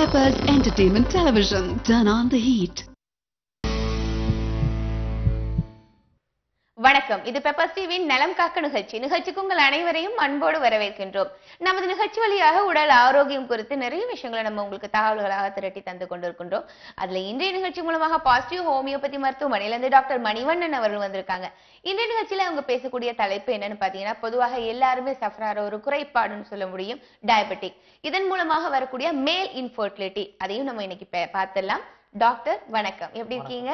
Peppers Entertainment Television. Turn on the heat. வணக்கம். இது peppers டிவியின் நலம் காக்க நிகழ்ச்சிக்கு உங்கள் அனைவரையும் அன்போடு வரவேற்கின்றோம். நமது நிகழ்ச்சி வழியாக உடல் ஆரோக்கியம் குறித்து நிறைய விஷயங்களை நம்ம உங்களுக்கு தகவல்களாக திரட்டி தந்து கொண்டிருக்கின்றோம். அதுல இன்றைய நிகழ்ச்சி மூலமாக பாசிட்டிவ் ஹோமியோபதி மருத்துவமனையிலிருந்து டாக்டர் மணிவண்ணன் அவர்கள் வந்திருக்காங்க. இன்றைய நிகழ்ச்சியில அவங்க பேசக்கூடிய தலைப்பு என்னன்னு பாத்தீங்கன்னா, பொதுவாக எல்லாருமே சஃபர் ஒரு குறைபாடுன்னு சொல்ல முடியும், டயபெட்டிக். இதன் மூலமாக வரக்கூடிய மேல் இன்ஃபர்டிலிட்டி, அதையும் நம்ம இன்னைக்கு பார்த்துடலாம். டாக்டர் வணக்கம், எப்படி இருக்கீங்க?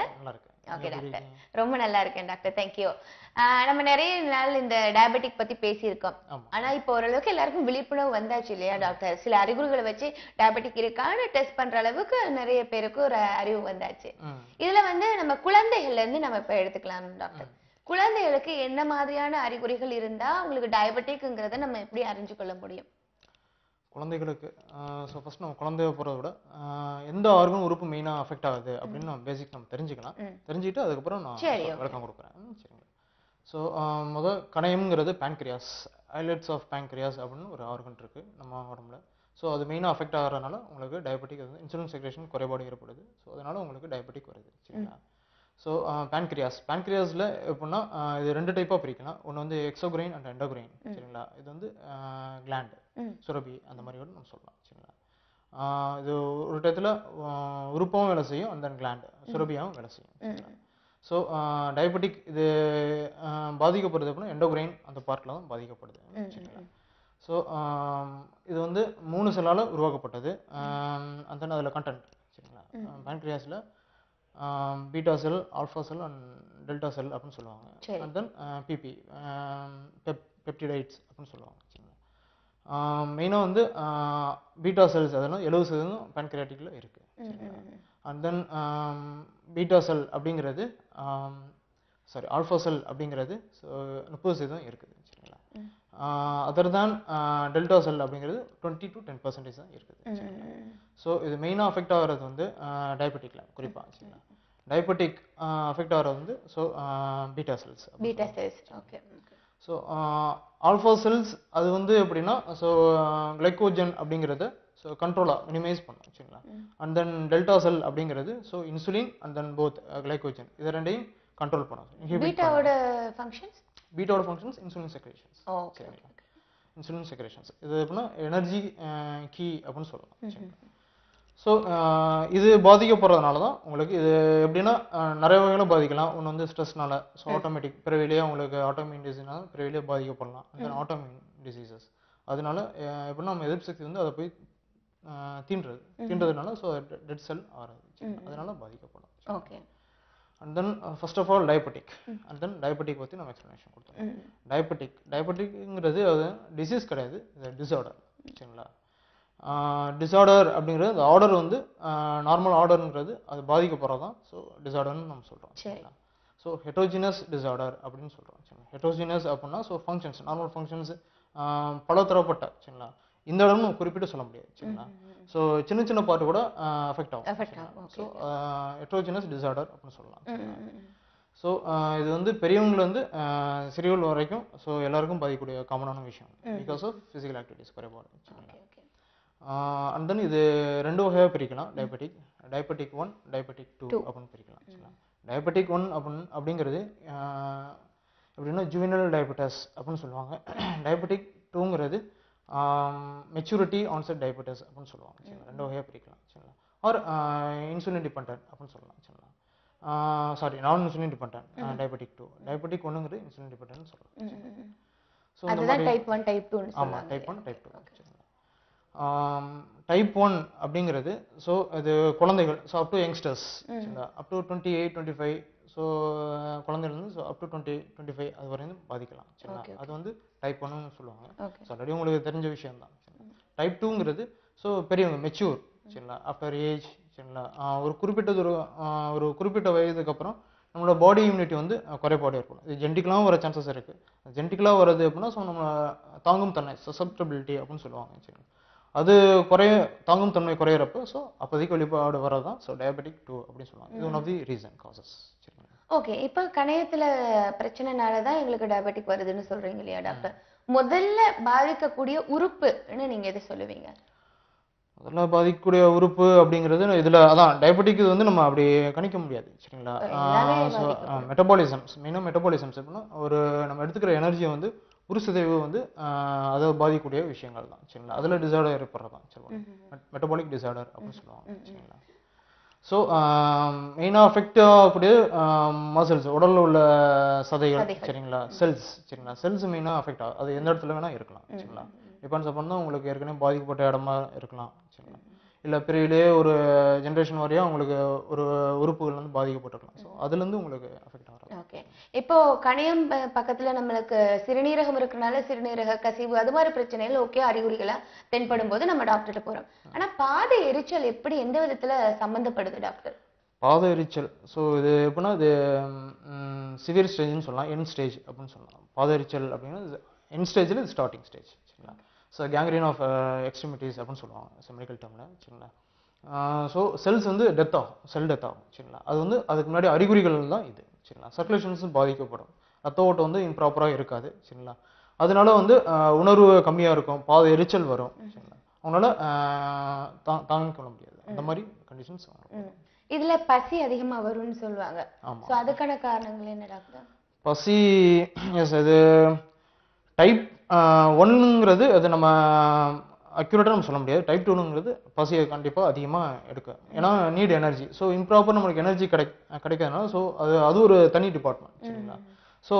ஓகே டாக்டர், ரொம்ப நல்லா இருக்கேன் டாக்டர், தேங்க்யூ. நம்ம நிறைய நாள் இந்த டயபெட்டிக் பத்தி பேசியிருக்கோம். ஆனா இப்போ ஓரளவுக்கு எல்லாருக்கும் விழிப்புணர்வு வந்தாச்சு இல்லையா டாக்டர்? சில அறிகுறிகளை வச்சு டயபெட்டிக் இருக்கான்னு டெஸ்ட் பண்ற அளவுக்கு நிறைய பேருக்கு ஒரு அறிவு வந்தாச்சு. இதுல நம்ம குழந்தைகள்ல இருந்து நம்ம இப்ப எடுத்துக்கலாம் டாக்டர். குழந்தைகளுக்கு என்ன மாதிரியான அறிகுறிகள் இருந்தா உங்களுக்கு டயபெட்டிக்ங்கிறத நம்ம எப்படி அறிஞ்சு கொள்ள முடியும்? குழந்தைகளுக்கு ஃபர்ஸ்ட் நம்ம குழந்தைய போகிறத விட எந்த ஆர்கன் உறுப்பு மெயினாக அஃபெக்ட் ஆகுது அப்படின்னு நம்ம பேசிக் நம்ம தெரிஞ்சுக்கலாம். தெரிஞ்சுக்கிட்டு அதுக்கப்புறம் நான் விளக்கம் கொடுக்குறேன். சரிங்களா? ஸோ கணையம்ங்கிறது பேன்க்ரியாஸ், ஐலட்ஸ் ஆஃப் பேன்க்ரியாஸ் அப்படின்னு ஒரு ஆர்கன் இருக்குது நம்ம உடம்புல. ஸோ அது மெயினாக அஃபெக்ட் ஆகிறதுனால உங்களுக்கு டயபெட்டிக் இன்சுலின் செக்ரேஷன் குறைபாடு ஏற்படுது. ஸோ அதனால உங்களுக்கு டயபெட்டிக் வருது. சரிங்களா? ஸோ பேன்க்ரியாஸில் எப்படின்னா இது ரெண்டு டைப்பாக பிரிக்கலாம். ஒன்று எக்ஸோகிரைன் அண்ட் எண்டோகிரைன். சரிங்களா? இது கிளாண்ட், சுரபி அந்த மாதிரி கூட நம்ம சொல்லலாம். சரிங்களா? இது ஒரு டயத்தில் உறுப்பாகவும் வேலை செய்யும், அந்த கிளாண்ட் சுரபியாகவும் வேலை செய்யும். ஸோ டயபெட்டிக் இது பாதிக்கப்படுது அப்படின்னா எண்டோகிரைன் அந்த பார்ட்டில் தான் பாதிக்கப்படுது. சரிங்களா? ஸோ இது 3 செல்லால் உருவாக்கப்பட்டது. அந்த அதில் கண்டென்ட். சரிங்களா? பேன்க்ரியாஸில் beta cell, alpha cell and delta cell அப்படின்னு சொல்லுவாங்க. அண்ட் தென் பிபி, பெப்டிடைட்ஸ் அப்படின்னு சொல்லுவாங்க. மெயினாக பீட்டா செல்ஸ் அதெல்லாம் 70% பேன்க்ரியாட்டிக்கில் இருக்குது. அண்ட் தென் பீட்டா செல் அப்படிங்கிறது ஆல்ஃபா செல் அப்படிங்கிறது 30% இருக்குது. சரிங்களா? அதர் தான் டெல்டா செல் அப்படிங்கிறது 20 to 10% தான் இருக்குது. ஸோ இது மெயினாக அஃபெக்ட் ஆகிறது டயபெட்டிக்கில் குறிப்பாக. சரிங்களா? டயபெட்டிக் அஃபெக்ட் ஆகிறது beta cells. Okay. So alpha cells அது எப்படின்னா கிளைக்கோஜன் அப்படிங்கிறத கண்ட்ரோலாக மினிமைஸ் பண்ணும். சரிங்களா? அண்ட் தென் டெல்டா செல் அப்படிங்கிறது insulin and then both glycogen இது ரெண்டையும் கண்ட்ரோல் பண்ணும். பீட்டாவோட functions insulin secretions. Insulin secretions இது எப்படின்னா எனர்ஜி கீ அப்படின்னு சொல்லலாம். ஸோ இது பாதிக்கப்படுறதுனால தான் உங்களுக்கு இது எப்படின்னா நிறைய வகையில் பாதிக்கலாம். ஒன்று ஸ்ட்ரெஸ்னால, ஸோ ஆட்டோமேட்டிக் பிறவிலேயே உங்களுக்கு ஆட்டோமின் டிசீஸ்னால பிறவிலேயே பாதிக்கப்படலாம். அந்த ஆட்டோமின் டிசீசஸ் அதனால எப்படின்னா நம்ம எதிர்ப்பு சக்தி அதை போய் தீண்டுறதுனால ஸோ டெட் செல் ஆறாது. அதனால பாதிக்கப்படும். Okay. And then first of all diabetic. And then diabetic பற்றி நம்ம எக்ஸ்ப்ளனேஷன் கொடுத்தோம். டயபெட்டிக்ங்கிறது அது டிசீஸ் கிடையாது, இது டிஸார்டர். சரிங்களா? டிஸார்டர் அப்படிங்கிறது அந்த ஆர்டர் நார்மல் ஆர்டருங்கிறது அது பாதிக்கப்படுறது தான் ஸோ டிஸார்டர்னு நம்ம சொல்கிறோம். சரிங்களா? ஸோ ஹெட்ரோஜினஸ் டிஸார்டர் அப்படின்னு சொல்கிறோம். சரிங்களா? ஹெட்ரோஜினஸ் அப்படின்னா ஃபங்க்ஷன்ஸ், நார்மல் ஃபங்க்ஷன்ஸ் பலதரப்பட்ட. சரிங்களா? இந்த இடம்னு குறிப்பிட்டு சொல்ல முடியாது. சரிங்களா? ஸோ சின்ன சின்ன பார்ட்டு கூட அஃபெக்ட் ஆகும். ஸோ ஹெட்ரோஜினஸ் டிஸார்டர் அப்படின்னு சொல்லலாம். ஸோ இது பெரியவங்கலேருந்து சிறியவர்கள் வரைக்கும் ஸோ எல்லாருக்கும் பாதிக்கக்கூடிய காமனான விஷயம் பிகாஸ் ஆஃப் ஃபிசிக்கல் ஆக்டிவிட்டிஸ் குறைபாடு. அண்ட் தென் இது 2 வகையாக பிரிக்கலாம். டயபெட்டிக் 1, டயபெட்டிக் 2 அப்படின்னு பிரிக்கலாம். டயபெட்டிக் 1 அப்படிங்கிறது எப்படின்னா ஜுவினல் டயபெட்டஸ் அப்படின்னு சொல்லுவாங்க. டயபெட்டிக் 2ங்கிறது மெச்சூரிட்டி ஆன்செட் டயபெட்டஸ் அப்படின்னு சொல்லுவாங்க. 2 வகையாக பிரிக்கலாம். சரிங்களா? ஆர் இன்சுலின் டிபெண்டன்ட் அப்படின்னு சொல்லலாம். சரிங்களா? நான் இன்சுலின் டிபெண்டன்ட் டயபெட்டிக் 2. டயபெட்டிக் 1ங்கிறது இன்சுலின் டிபெண்டன்ட் சொல்லலாம். ஸோ அதுதான் டைப் 1 டைப் 2. ஆமாம், டைப் 1 டைப் 2. டைப் 1 அப்படிங்கிறது ஸோ இது குழந்தைகள், so up to youngsters, up to 28, 25. So குழந்தைகள் ஸோ அப் டு 20, 25 அது வரையும் பாதிக்கலாம். சரிங்களா? அது டைப் 1ன்னு சொல்லுவாங்க. ஸோ ஆல்ரெடி உங்களுக்கு தெரிஞ்ச விஷயம் தான். டைப் 2ங்கிறது ஸோ பெரியவங்க, மெச்சூர். சரிங்களா? After age. சரிங்களா? ஒரு குறிப்பிட்ட வயதுக்கு அப்புறம் நம்மளோட பாடி இம்யூனிட்டி குறைபாடு ஏற்படும். இது ஜெனட்டிக்கலாகவும் வர சான்சஸ் இருக்குது. ஜெனட்டிக்கலாக வர்றது அப்படின்னா ஸோ நம்ம தாங்கும் தன்மை, சசப்டபிலிட்டி அப்படின்னு சொல்லுவாங்க. சரிங்களா? அது தாங்கும் தன்மை குறையிறப்போ ஸோ அப்போதைக்கு வெளிப்பாடு வரது தான் ஸோ டயபெட்டிக் 2 அப்படின்னு சொல்லுவாங்க. இது one of the reason causes. Okay. இப்போ கணையத்துல பிரச்சனைனால தான் எங்களுக்கு டயபெட்டிக் வருதுன்னு சொல்றீங்க இல்லையா டாக்டர்? முதல்ல பாதிக்கக்கூடிய உறுப்புன்னு நீங்க எதை சொல்லுவீங்க? அதெல்லாம் பாதிக்கக்கூடிய உறுப்பு அப்படிங்கிறது இதுல அதான் டயபெட்டிக் இது வந்து நம்ம அப்படி கணிக்க முடியாது சரிங்களா. ஸோ மெட்டபாலிசம்ஸ் மெயினாக மெட்டபாலிசம்ஸ் எப்படின்னா ஒரு நம்ம எடுத்துக்கிற எனர்ஜியை வந்து ஒரு சிதைவு வந்து அதை பாதிக்கக்கூடிய விஷயங்கள் தான் சரிங்களா. அதில் டிசார்டர் ஏற்படுறது தான் சொல்லுவாங்க மெட்டபாலிக் டிசார்டர் அப்படின்னு சொல்லுவாங்க சரிங்களா. ஸோ மெயினாக அஃபெக்ட் ஆகக்கூடிய மசில்ஸ் உடலில் உள்ள சதைகள் சரிங்களா, செல்ஸ் சரிங்களா. செல்ஸ் மெயினாக அஃபெக்ட் ஆகும். அது எந்த இடத்துல வேணால் இருக்கலாம் சரிங்களா. டிபெண்ட்ஸ் அப்போ தான் உங்களுக்கு ஏற்கனவே பாதிக்கப்பட்ட இடமா இருக்கலாம் சரிங்களா. இல்லை பிறவிலே ஒரு ஜென்ரேஷன் வரையும் உங்களுக்கு ஒரு உறுப்புகள் வந்து பாதிக்கப்பட்டிருக்கலாம். ஸோ அதுலேருந்து உங்களுக்கு அஃபெக்ட் ஆகும். ஓகே, இப்போ கணையம் பக்கத்துல நம்மளுக்கு சிறுநீரகம் இருக்கனால சிறுநீரக கசிவு அது மாதிரி பிரச்சனைகள் ஓகே அறிகுறிகளா தென்படும் போது நம்ம டாக்டர்கிட்ட போறோம். ஆனா பாதை எரிச்சல் எப்படி எந்த விதத்துல சம்பந்தப்படுது டாக்டர்? பாதை எரிச்சல் ஸோ இது எப்படின்னா இது சிவியர் ஸ்டேஜ்னு சொல்லலாம், என் ஸ்டேஜ் அப்படின்னு சொல்லலாம். பாதை எரிச்சல் அப்படின்னா என் ஸ்டேஜில் இது ஸ்டார்டிங் ஸ்டேஜ் சரிங்களா. ஸோ கேங்க்ரீன் ஆஃப் எக்ஸ்ட்ரிமிட்டிஸ் அப்படின்னு சொல்லுவாங்க மெடிக்கல் டேர்மில் சரிங்களா. ஸோ செல்ஸ் வந்து டெத் ஆகும், செல் டெத் ஆகும் சரிங்களா. அது வந்து அதுக்கு முன்னாடி அறிகுறிகள் தான் இது சரிங்களா. சர்க்குலேஷன்ஸும் பாதிக்கப்படும், ரத்த ஓட்டம் வந்து இம்ப்ராப்பராக இருக்காது சரிங்களா. அதனால வந்து உணர்வு கம்மியாக இருக்கும், பாதை எரிச்சல் வரும் சரிங்களா. அவங்களால தாங்கிக் கொள்ள முடியாது, அந்த மாதிரி கண்டிஷன்ஸ் வரும். இதுல பசி அதிகமா வரும்னு சொல்லுவாங்க. சோ அதுக்கான காரணங்கள் என்ன டாக்டர்? பசி எஸ் இது டைப் 1ங்கிறது அது நம்ம அக்யூரேட்டாக நம்ம சொல்ல முடியாது. டைப் 2ங்கிறது பசியை கண்டிப்பாக அதிகமாக எடுக்கும், ஏன்னா நீட் எனர்ஜி. ஸோ இம்ப்ராப்பர் நம்மளுக்கு எனர்ஜி கிடைக்காதனால ஸோ அது ஒரு தனி டிபார்ட்மெண்ட் சரிங்களா. ஸோ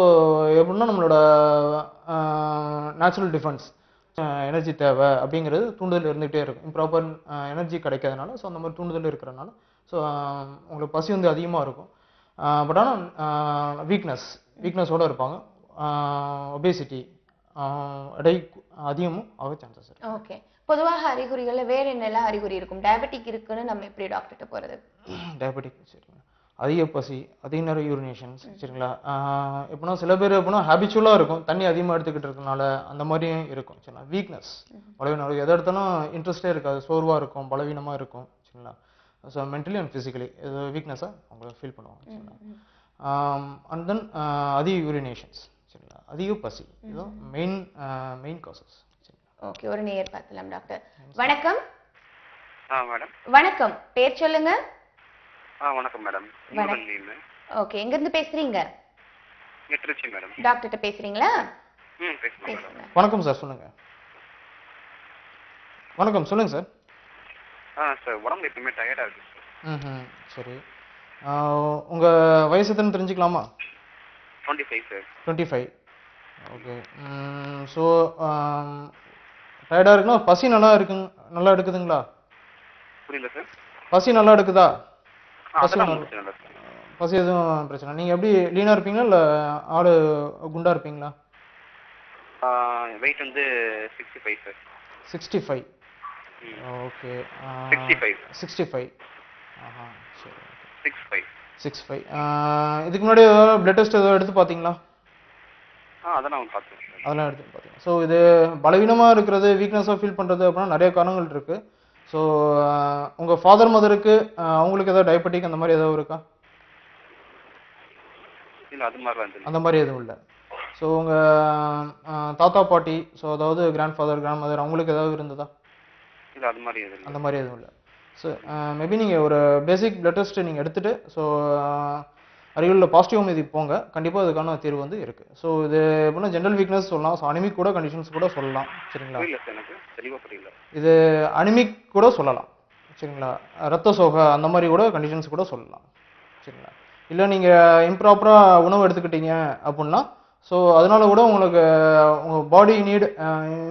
எப்படின்னா நம்மளோட நேச்சுரல் டிஃபென்ஸ் எனர்ஜி தேவை அப்படிங்கிறது தூண்டுதல் இருந்துகிட்டே இருக்கும். இம்ப்ராப்பர் எனர்ஜி கிடைக்காதனால ஸோ அந்த மாதிரி தூண்டுதல் இருக்கிறனால ஸோ உங்களுக்கு பசி வந்து அதிகமாக இருக்கும். பட் ஆனால் வீக்னஸோடு இருப்பாங்க. ஒபேசிட்டி எடை அதிகமும் ஆக சான்சஸ் இருக்கு. ஓகே, பொதுவாக அறிகுறிகள்ல வேற என்னெல்லாம் அறிகுறி இருக்கும்? டயபெட்டிக் இருக்குன்னு நம்ம எப்படி டாக்டர்கிட்ட போறது? டயபெட்டிக் சரிங்களா, அதிக பசி, அதிக நேரம் யூரினேஷன்ஸ் சரிங்களா. எப்படின்னா சில பேர் எப்படின்னா ஹேபிச்சுவலாக இருக்கும், தண்ணி அதிகமாக எடுத்துக்கிட்டு இருக்கனால அந்த மாதிரியும் இருக்கும் சரிங்களா. வீக்னஸ் பலவீனம், எதை எடுத்தாலும் இன்ட்ரெஸ்டே இருக்காது, சோர்வாக இருக்கும், பலவீனமாக இருக்கும் சரிங்களா. ஸோ மென்டலி அண்ட் ஃபிசிக்கலி இது வீக்னஸாக அவங்க ஃபீல் பண்ணுவாங்க சரிங்களா. அண்ட் தென் அதிக யூரினேஷன்ஸ் சரிங்களா, அதிக பசி, இதுதான் மெயின் காசஸ். ஓகே, ஒரு நேயர் பார்க்கலாம் டாக்டர். வணக்கம். மேடம். வணக்கம், பேர் சொல்லுங்க. வணக்கம் மேடம். ஓகே, எங்க இருந்து பேசுறீங்க? திருச்சி மேடம். டாக்டர்கிட்ட பேசுறீங்களா? பேசுங்க. வணக்கம் சார், சொல்லுங்க. வணக்கம், சொல்லுங்க சார். சார் உடம்பு எப்பவுமே டயர்டா இருக்கு சார். சரி, உங்க வயசு எத்தனை தெரிஞ்சுக்கலாமா? 25 சார். 25. ஓகே. ஸோ டயர்டாக இருக்குன்னா பசி நல்லா எடுக்குதுங்களா? புரியல சார். பசி நல்லா எடுக்குதா? பசி எதுவும் பிரச்சனை? நீங்கள் எப்படி லீனாக இருப்பீங்களா இல்லை ஆடு குண்டா இருப்பீங்களா? வெயிட் வந்து 65 சார். 65. ஓகே. 65. ஆஹா, சரி. 65. இதுக்கு முன்னாடி ஏதாவது பிளட் டெஸ்ட் ஏதாவது எடுத்து பார்த்தீங்களா? அதெல்லாம் பார்த்தேன். அதெல்லாம் எடுத்து பார்த்தீங்க. ஸோ இது பலவீனமாக இருக்கிறது, வீக்னஸாக ஃபீல் பண்ணுறது அப்படின்னா நிறைய காரணங்கள் இருக்குது. ஸோ உங்கள் ஃபாதர் மதருக்கு அவங்களுக்கு ஏதாவது டயபெட்டிக் அந்த மாதிரி ஏதாவது இருக்கா? இல்லை, அது மாதிரிலாம் அந்த மாதிரி எதுவும் இல்லை. ஸோ உங்கள் தாத்தா பாட்டி, ஸோ அதாவது கிராண்ட் ஃபாதர் கிராண்ட் மதர் அவங்களுக்கு ஏதாவது இருந்ததா? இல்லை, அது மாதிரி எதுவும் இல்லை. ஸோ மேபி நீங்கள் ஒரு பேசிக் பிளட் டெஸ்ட் நீங்கள் எடுத்துகிட்டு ஸோ அருகில் பாசிட்டிவ் மீதி போங்க, கண்டிப்பாக அதுக்கான தீர்வு வந்து இருக்குது. ஸோ இது எப்படின்னா ஜென்ரல் வீக்னஸ் சொல்லலாம், ஸோ அனிமிக் கூட கண்டிஷன்ஸ் கூட சொல்லலாம் சரிங்களா. இது அனிமிக் கூட சொல்லலாம் சரிங்களா, ரத்த சோகை அந்த மாதிரி கூட கண்டிஷன்ஸ் கூட சொல்லலாம் சரிங்களா. இல்லை நீங்கள் இம்ப்ராப்பராக உணவு எடுத்துக்கிட்டீங்க அப்படின்னா ஸோ அதனால கூட உங்களுக்கு உங்கள் பாடி நீட்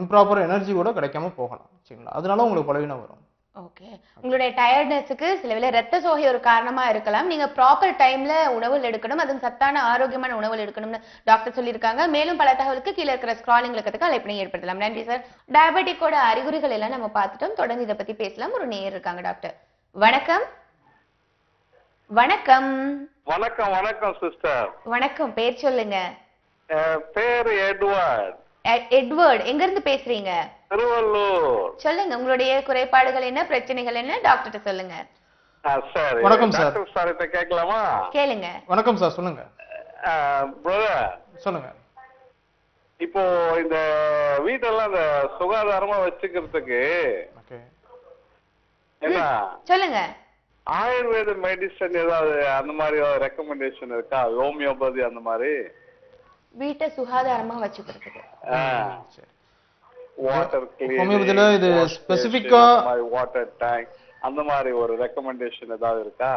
இம்ப்ராப்பர் எனர்ஜி கூட கிடைக்காம போகலாம் சரிங்களா. அதனால உங்களுக்கு பலவீனம் வரும். ஓகே, உங்களுடைய டயர்ட்னஸுக்கு சில வேளை ரத்த சோகை ஒரு காரணமா இருக்கலாம். நீங்க ப்ராப்பர் டைம்ல உணவுகள் எடுக்கணும், அதுவும் சத்தான ஆரோக்கியமான உணவுகள் எடுக்கணும்னு டாக்டர் சொல்லியிருக்காங்க. மேலும் பல தகவலுக்கு கீழே இருக்கிற ஸ்க்ராலிங் இருக்கிறதுக்கு அழைப்பினை ஏற்படுத்தலாம். நன்றி சார். டயபெட்டிக்கோட அறிகுறிகள் எல்லாம் நம்ம பார்த்துட்டோம், தொடர்ந்து இதை பத்தி பேசலாம். ஒரு நேயர் இருக்காங்க டாக்டர். வணக்கம். வணக்கம். வணக்கம் சிஸ்டர். வணக்கம், பேர் சொல்லுங்க. பேர் எட்வர்ட். எட்வர்ட், எங்க இருந்து பேசுறீங்க? திருவள்ளூர். சொல்லுங்க, உங்களுடைய குறைபாடுகள் என்ன, பிரச்சனைகள் என்ன, டாக்டர்கிட்ட சொல்லுங்க. சரி, வணக்கம் சார். சார் கிட்ட கேட்கலாமா? கேளுங்க. வணக்கம் சார், சொல்லுங்க. பிரதர் சொல்லுங்க. இப்போ இந்த வீட்டெல்லாம் இந்த சுகாதாரமா வச்சுக்கிறதுக்கு ஏன்னா சொல்லுங்க. ஆயுர்வேத மெடிசன் ஏதாவது அந்த மாதிரி ஏதாவது ரெக்கமெண்டேஷன் இருக்கா? ஹோமியோபதி அந்த மாதிரி வீட்டை சுகாதாரமா வச்சுக்கிறதுக்கு. வாட்டர் ஹோமியோபதியில இது ஸ்பெசிஃபிக்கா வாட்டர் டேங்க் அந்த மாதிரி ஒரு ரெக்கமெண்டேஷன் ஏதாவது இருக்கா?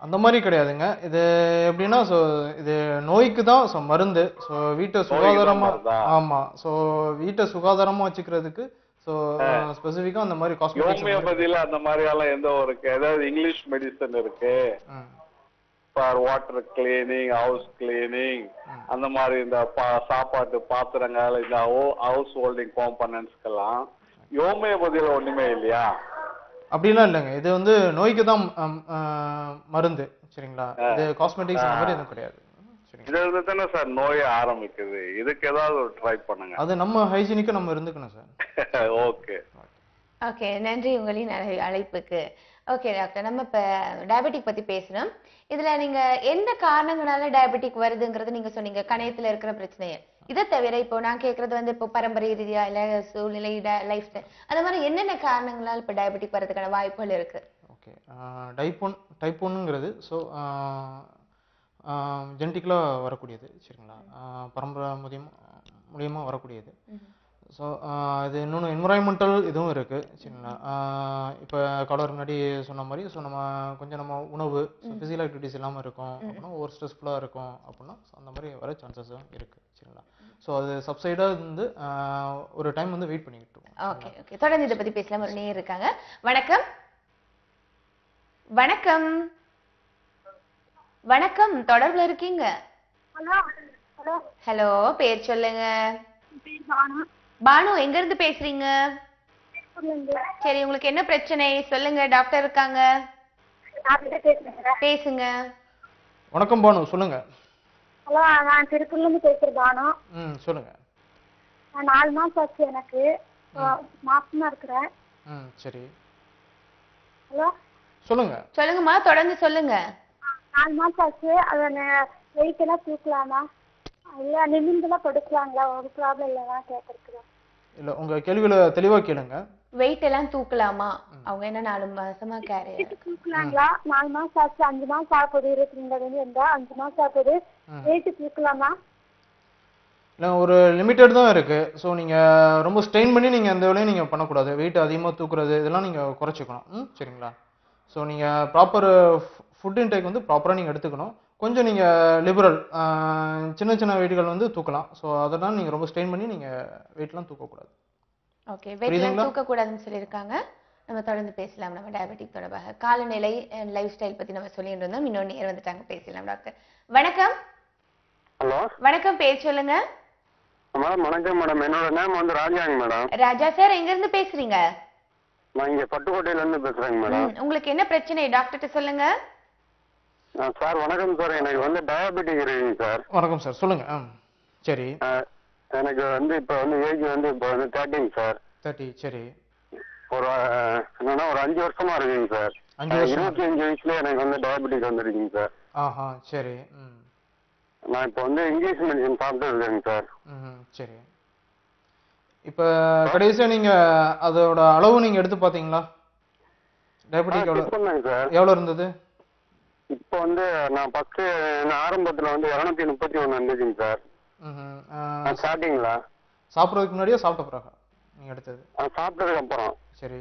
அந்த மாதிரி கிடையாதுங்க. இது எப்படின்னா ஸோ இது நோய்க்கு தான் ஸோ மருந்து. ஸோ வீட்டை சுகாதாரமா ஆமா ஸோ வீட்டை சுகாதாரமா வச்சுக்கிறதுக்கு ஸோ ஸ்பெசிஃபிக்கா அந்த மாதிரி காஸ்மெட்டிக்ஸ் ஹோமியோபதியில அந்த மாதிரி எல்லாம் எந்த ஒரு ஏதாவது இங்கிலீஷ் மெடிசன் இருக்கு for water cleaning, house cleaning, அந்த மாதிரி இந்த சாப்பாட்டு பாத்திரங்கள், இந்த ஹவுஸ் ஹோல்டிங் காம்பனன்ட்ஸ்க்கெல்லாம் ஹோமியோபதியில ஒண்ணுமே இல்லையா? அப்படிலாம் இல்லைங்க. இது வந்து நோய்க்கு தான் மருந்து. சரிங்களா? இது காஸ்மெட்டிக்ஸ் அந்த மாதிரி எதுவும் கிடையாது. இதுல தானே சார் நோயே ஆரம்பிக்குது. இதுக்கு ஏதாவது ஒரு ட்ரை பண்ணுங்க. அது நம்ம ஹைஜீனிக்கா நம்ம இருந்துக்கணும் சார். ஓகே ஓகே, நன்றி உங்களின் அழைப்புக்கு. ஓகே டாக்டர், நம்ம இப்ப டயபெட்டிக் பத்தி பேசணும். இதுல நீங்க எந்த காரணங்களால டயபெட்டிக் வருதுங்கிறது நீங்க சொன்னீங்க, கணையத்துல இருக்கிற பிரச்சனையை. இதை தவிர இப்போ நான் கேட்கறது வந்து இப்போ பரம்பரை ரீதியா இல்ல சூழ்நிலை லைஃப் ஸ்டைல் அந்த மாதிரி என்னென்ன காரணங்களால் இப்போ டயபெட்டிக் வரதுக்கான வாய்ப்புகள் இருக்கு? ஓகே, டைப் ஒன்னுங்கிறது ஸோ ஜெனட்டிக்கலாக வரக்கூடியது. சரிங்களா? பரம்பரை மூலியமாக வரக்கூடியது. ஸோ இது இன்னொன்று என்விரான்மெண்டல் இதுவும் இருக்குது. சரிங்களா? இப்போ கலர் முன்னாடி சொன்ன மாதிரி ஸோ நம்ம உணவு ஃபிசிக்கல் ஆக்டிவிட்டிஸ் இல்லாமல் இருக்கும் அப்படின்னா ஒரு ஸ்ட்ரெஸ்ஃபுல்லாக இருக்கும் அப்படின்னா அந்த மாதிரி வர சான்சஸும் இருக்குது. சரிங்களா? ஸோ அது சப்சைடாக வந்து ஒரு டைம் வந்து வெயிட் பண்ணிக்கிட்டு இருக்கோம். ஓகே ஓகே, தொடர்ந்து இதை பற்றி பேசலாம். ஒரு நேயர் இருக்காங்க. வணக்கம் வணக்கம் வணக்கம், தொடர்புல இருக்கீங்க. ஹலோ, பேர் சொல்லுங்க. பானு, எங்க இருந்து பேசுறீங்க? சரி, உங்களுக்கு என்ன பிரச்சனை சொல்லுங்க, டாக்டர் இருக்காங்க, பேசுங்க. வணக்கம் பானு, சொல்லுங்க. ஹலோ, நான் திருப்பூர்ல இருந்து பேசுறேன் பானு. சொல்லுங்க. நான் 4 மாசம் ஆச்சு, எனக்கு மாசமா இருக்கிறேன். சரி, ஹலோ சொல்லுங்க. சொல்லுங்கம்மா, தொடர்ந்து சொல்லுங்க. 4 மாசம் ஆச்சு. அதை வெயிட் எல்லாம் தூக்கலாமா இல்ல நிமிந்துலாம் படுக்கலாங்களா? ஒரு ப்ராப்ளம் இல்லைன்னா கேட்கறதுக்கு. இல்ல, உங்க கேள்வியில தெளிவா கேளுங்க. வெயிட் எல்லாம் தூக்கலாமா? அவங்க என்ன 4 மாசமா கேரியர் தூக்கலாங்களா? 4 மாசம் ஆச்சு, 5 மாசம் ஆகுது. 22 இருந்தா 5 மாசம் ஆகுது. வெயிட் தூக்கலாமா? இல்லை, ஒரு லிமிட்டட் தான் இருக்கு. ஸோ நீங்க ரொம்ப ஸ்ட்ரெயின் பண்ணி நீங்க அந்த வேலையும் நீங்க பண்ணக்கூடாது. வெயிட் அதிகமாக தூக்குறது இதெல்லாம் நீங்க குறைச்சிக்கணும். சரிங்களா? ஸோ நீங்க ப்ராப்பர் ஃபுட் இன்டேக் வந்து ப்ராப்பராக நீங்க எடுத்துக்கணும். கொஞ்சம் நீங்க லிபரல் சின்ன சின்ன வெயிட்கள் வந்து தூக்கலாம். ஸோ அதெல்லாம் நீங்க ரொம்ப ஸ்ட்ரெயின் பண்ணி நீங்க வெயிட்லாம் தூக்கக்கூடாது. ஓகே, வெயிட்லாம் தூக்கக்கூடாதுன்னு சொல்லியிருக்காங்க. நம்ம தொடர்ந்து பேசலாம். நம்ம டயபெட்டிக் தொடர்பாக காலநிலை லைஃப் ஸ்டைல் பத்தி நம்ம சொல்லிட்டு இருந்தோம். இன்னொன்று நேர் வந்துட்டாங்க, பேசலாம். டாக்டர் வணக்கம். ஹலோ வணக்கம், பேர் சொல்லுங்க. மேடம் வணக்கம் மேடம். என்னோட நேம் வந்து ராஜாங்க மேடம். ராஜா சார், எங்க இருந்து பேசுறீங்க? நான் இங்க பட்டுக்கோட்டையில இருந்து பேசுறேங்க மேடம். உங்களுக்கு என்ன பிரச்சனை டாக்டர்கிட்ட சொல்லுங்க. சார் வணக்கம் சார். எனக்கு வந்து டயபெட்டிக் இருக்குங்க சார். வணக்கம் சார், சொல்லுங்க. சரி, எனக்கு வந்து இப்போ வந்து ஏஜ் வந்து இப்போ வந்து 13 சார். 30. சரி, ஒரு என்னன்னா ஒரு 5 வருஷமா இருக்குங்க சார். 25 வயசுல எனக்கு வந்து டயபெட்டிக் வந்துருக்குங்க சார். ஆஹா, சரி. நான் இப்போ வந்து இங்கிலீஷ் மெடிசன் சாப்பிட்டு இருக்கேங்க சார். சரி, இப்போ கடைசியா நீங்க அதோட அளவு நீங்க எடுத்து பாத்தீங்களா? டயபெட்டிக் எவ்வளவு இருந்தது? இப்போ வந்து நான் ஃபர்ஸ்ட் ஆரம்பத்துல வந்து 231 இருந்துச்சுங்க சார். ஸ்டார்டிங்களா? சாப்பிட்றதுக்கு முன்னாடியே சாப்பிட்ட பிறகு நீங்க எடுத்தது? சாப்பிட்டதுக்கு அப்புறம். சரி,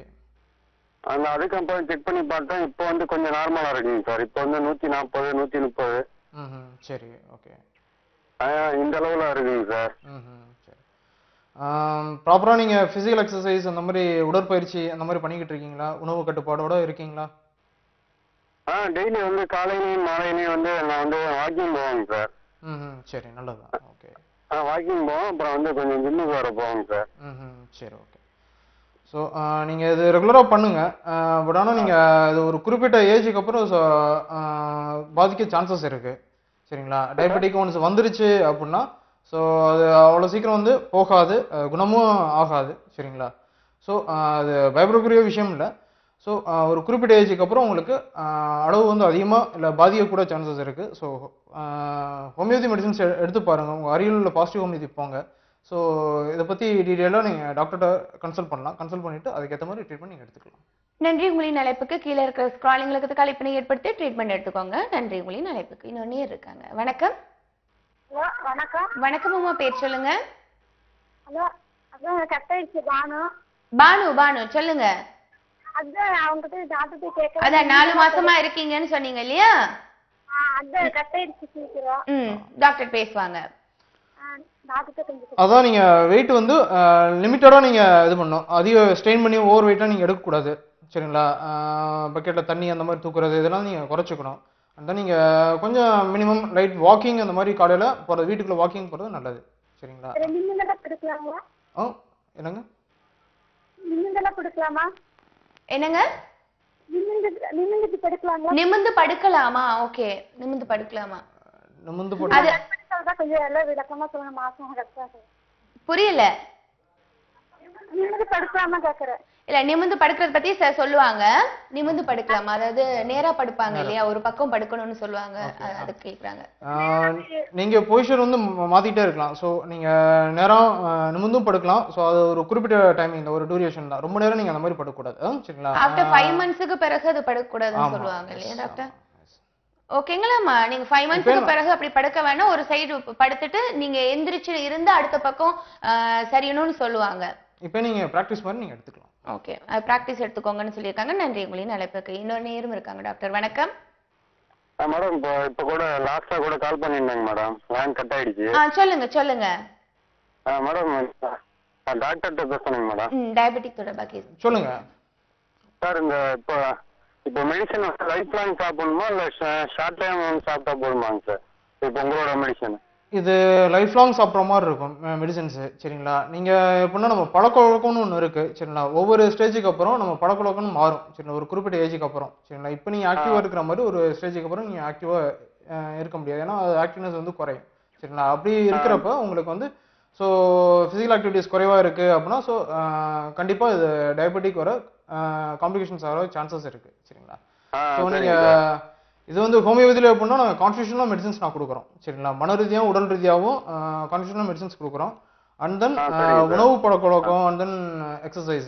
அதுக்கப்புறம் செக் பண்ணி பார்த்தேன். இப்போ வந்து கொஞ்சம் நார்மலா இருக்குங்க சார். இப்போ வந்து 140 130. சரி, ஓகே. இந்த அளவுல இருக்குங்க சார். சரி, ப்ராப்பரா நீங்க பிசிக்கல் எக்ஸசைஸ் அந்த மாதிரி உடற்பயிற்சி அந்த மாதிரி பண்ணிக்கிட்டு இருக்கீங்களா? உணவு கட்டுப்பாடோட இருக்கீங்களா? டெய்லி வந்து காலையிலையும் மாலையிலையும் வந்து நான் வந்து வாக்கிங் போவேங்க சார். சரி, நல்லதுதான். ஓகே, வாக்கிங் போவோம். அப்புறம் வந்து கொஞ்சம் ஜிம்முக்கு வர போவோங்க சார். சரி, ஓகே. ஸோ நீங்கள் இது ரெகுலராக பண்ணுங்க. பட் ஆனால் நீங்கள் இது ஒரு குறிப்பிட்ட ஏஜுக்கு அப்புறம் பாதிக்க சான்சஸ் இருக்கு. சரிங்களா? டயபெட்டிக் ஒன்ஸ் வந்துருச்சு அப்படின்னா ஸோ அது அவ்வளோ சீக்கிரம் வந்து போகாது, குணமும் ஆகாது. சரிங்களா? ஸோ அது பயப்படக்கூடிய விஷயம் இல்லை. ஸோ ஒரு குறிப்பிட்ட ஏஜுக்கு அப்புறம் உங்களுக்கு அளவு வந்து அதிகமாக இல்லை பாதிக்கக்கூட சான்சஸ் இருக்கு. ஸோ ஹோமியோபதி மெடிசன்ஸ் எடுத்து பாருங்க. உங்கள் அருகில் உள்ள பாசிட்டிவ் ஹோமியோபதி போங்க. ஸோ இதை பற்றி டீட்டெயிலாக நீங்கள் டாக்டர்கிட்ட கன்சல்ட் பண்ணலாம். கன்சல்ட் பண்ணிவிட்டு அதுக்கேற்ற மாதிரி ட்ரீட்மெண்ட் நீங்கள் எடுத்துக்கலாம். நன்றி உங்களின் அழைப்புக்கு. கீழே இருக்கிற ஸ்க்ராலிங் இலக்கத்துக்கு அழைப்பினை ஏற்படுத்தி ட்ரீட்மெண்ட் எடுத்துக்கோங்க. நன்றி உங்களின் அழைப்புக்கு. இன்னொரு நேர் இருக்காங்க. வணக்கம். ஹலோ வணக்கம். வணக்கம் அம்மா, பேர் சொல்லுங்க. ஹலோ அதான் கட் ஆயிடுச்சு பானு. பானு சொல்லுங்க. அதான் அவங்ககிட்ட டாக்டர் போய் கேட்க. அதான் 4 மாசமா இருக்கீங்கன்னு சொன்னீங்க இல்லையா? அதான் கட் ஆயிடுச்சு சீக்கிரம். டாக்டர் பேசுவாங்க. டாக்டர் கொஞ்சம். அதான் நீங்க வெயிட் வந்து லிமிட்டடா நீங்க இது பண்ணணும். அதிக ஸ்ட்ரெயின் பண்ணி ஓவர் வெயிட்டா நீங்க எடுக்கக்கூடாது. சரிங்களா? பக்கெட்ல தண்ணி அந்த மாதிரி தூக்குறது இதெல்லாம் நீங்க குறைச்சிக்கணும். அந்த நீங்க கொஞ்சம் மினிமம் லைட் வாக்கிங் அந்த மாதிரி காலையில போறது, வீட்டுக்குள்ள வாக்கிங் போறது நல்லது. சரிங்களா? நிமிந்தெல்லாம் படுக்கலாமா? என்னங்க? நிமிந்தெல்லாம் படுக்கலாமா? என்னங்க? நிமிந்து படுக்கலாங்களா? நிமிந்து படுக்கலாமா? ஓகே, நிமிந்து படுக்கலாமா? நிமிந்து படுக்க கொஞ்சம் எல்லாம் விளக்கமா சொல்லுங்க. மாசம் கரெக்டாக புரியல. நிமிந்து படுக்கலாமா கேக்குறேன். இல்ல, நிமிந்து படுக்கிறத பத்தி சொல்லுவாங்க. நிமிந்து படுக்கலாமா, அதாவது நேரா படுப்பாங்க இல்லையா, ஒரு பக்கம் படுக்கணும்னு சொல்லுவாங்க, அது கேக்குறாங்க. நீங்க பொசிஷன் வந்து மாத்திட்டே இருக்கலாம். சோ நீங்க நேரம் நிமிந்தும் படுக்கலாம். சோ அது ஒரு குறிப்பிட்ட டைமிங், ஒரு டியூரேஷன் தான். ரொம்ப நேரம் நீங்க அந்த மாதிரி படுக்கக்கூடாது. சரிங்களா? ஆஃப்டர் 5 மந்த்ஸ்க்கு பிறகு அது படுக்கக்கூடாதுன்னு சொல்லுவாங்க இல்லையா டாக்டர்? ஓகேங்களாம்மா, நீங்க 5 மந்த்ஸ்க்கு பிறகு அப்படி படுக்க வேணாம். ஒரு சைடு படுத்துட்டு நீங்க எந்திரிச்சு இருந்து அடுத்த பக்கம் சரியணும்னு சொல்லுவாங்க. இப்போ நீங்க பிராக்டிஸ் மாதிரி நீங்க எடுத்துக்கலாம். ஓகே, அது பிராக்டிஸ் எடுத்துக்கோங்கன்னு சொல்லியிருக்காங்க. நன்றி உங்களின் அழைப்புக்கு. இன்னொரு நேரம் இருக்காங்க. டாக்டர் வணக்கம். மேடம் இப்போ கூட லாஸ்டா கூட கால் பண்ணிருந்தாங்க மேடம், லைன் கட் ஆயிடுச்சு. சொல்லுங்க. மேடம் டாக்டர்கிட்ட பேசணுங்க மேடம். டயபெட்டிக் தொடர்பா கேஸ் சொல்லுங்க சார். இப்போ மெடிசன் லைஃப் லாங் சாப்பிடணுமா இல்ல ஷார்ட் டைம் சாப்பிட்டா போதுமாங்க சார்? இப்போ உங்களோட மெடிசன் இது லைஃப் லாங் சாப்பிட்ற மாதிரி இருக்கும் மெடிசன்ஸ். சரிங்களா? நீங்க எப்படின்னா நம்ம பழக்கவழக்கம்னு ஒன்று இருக்கு. சரிங்களா? ஒவ்வொரு ஸ்டேஜுக்கு அப்புறம் நம்ம பழக்கவழக்கம்னு மாறும். சரிங்களா? ஒரு குறிப்பிட்ட ஏஜுக்கு அப்புறம். சரிங்களா? இப்போ நீங்க ஆக்டிவா இருக்கிற மாதிரி ஒரு ஸ்டேஜுக்கு அப்புறம் நீங்க ஆக்டிவா இருக்க முடியாது. ஏன்னா ஆக்டிவ்னஸ் வந்து குறையும். சரிங்களா? அப்படி இருக்கிறப்ப உங்களுக்கு வந்து ஸோ ஃபிசிக்கல் ஆக்டிவிட்டிஸ் குறைவா இருக்கு அப்படின்னா ஸோ கண்டிப்பா இது டயபெட்டிக் வர காம்ப்ளிகேஷன்ஸ் ஆகிற சான்சஸ் இருக்கு. சரிங்களா? ஸோ நீங்க இது வந்து ஹோமியோபதியில் எப்படின்னா நாங்கள் கான்ஸ்டியூஷனல் மெடிசன்ஸ் நான் கொடுக்குறோம். சரிங்களா? மன ரீதியாகவும் உடல் ரீதியாகவும் கான்ஸ்டியூஷனல் மெடிசன்ஸ் கொடுக்குறோம். அண்ட் தென் உணவு பழக்கவழக்கம் and then exercise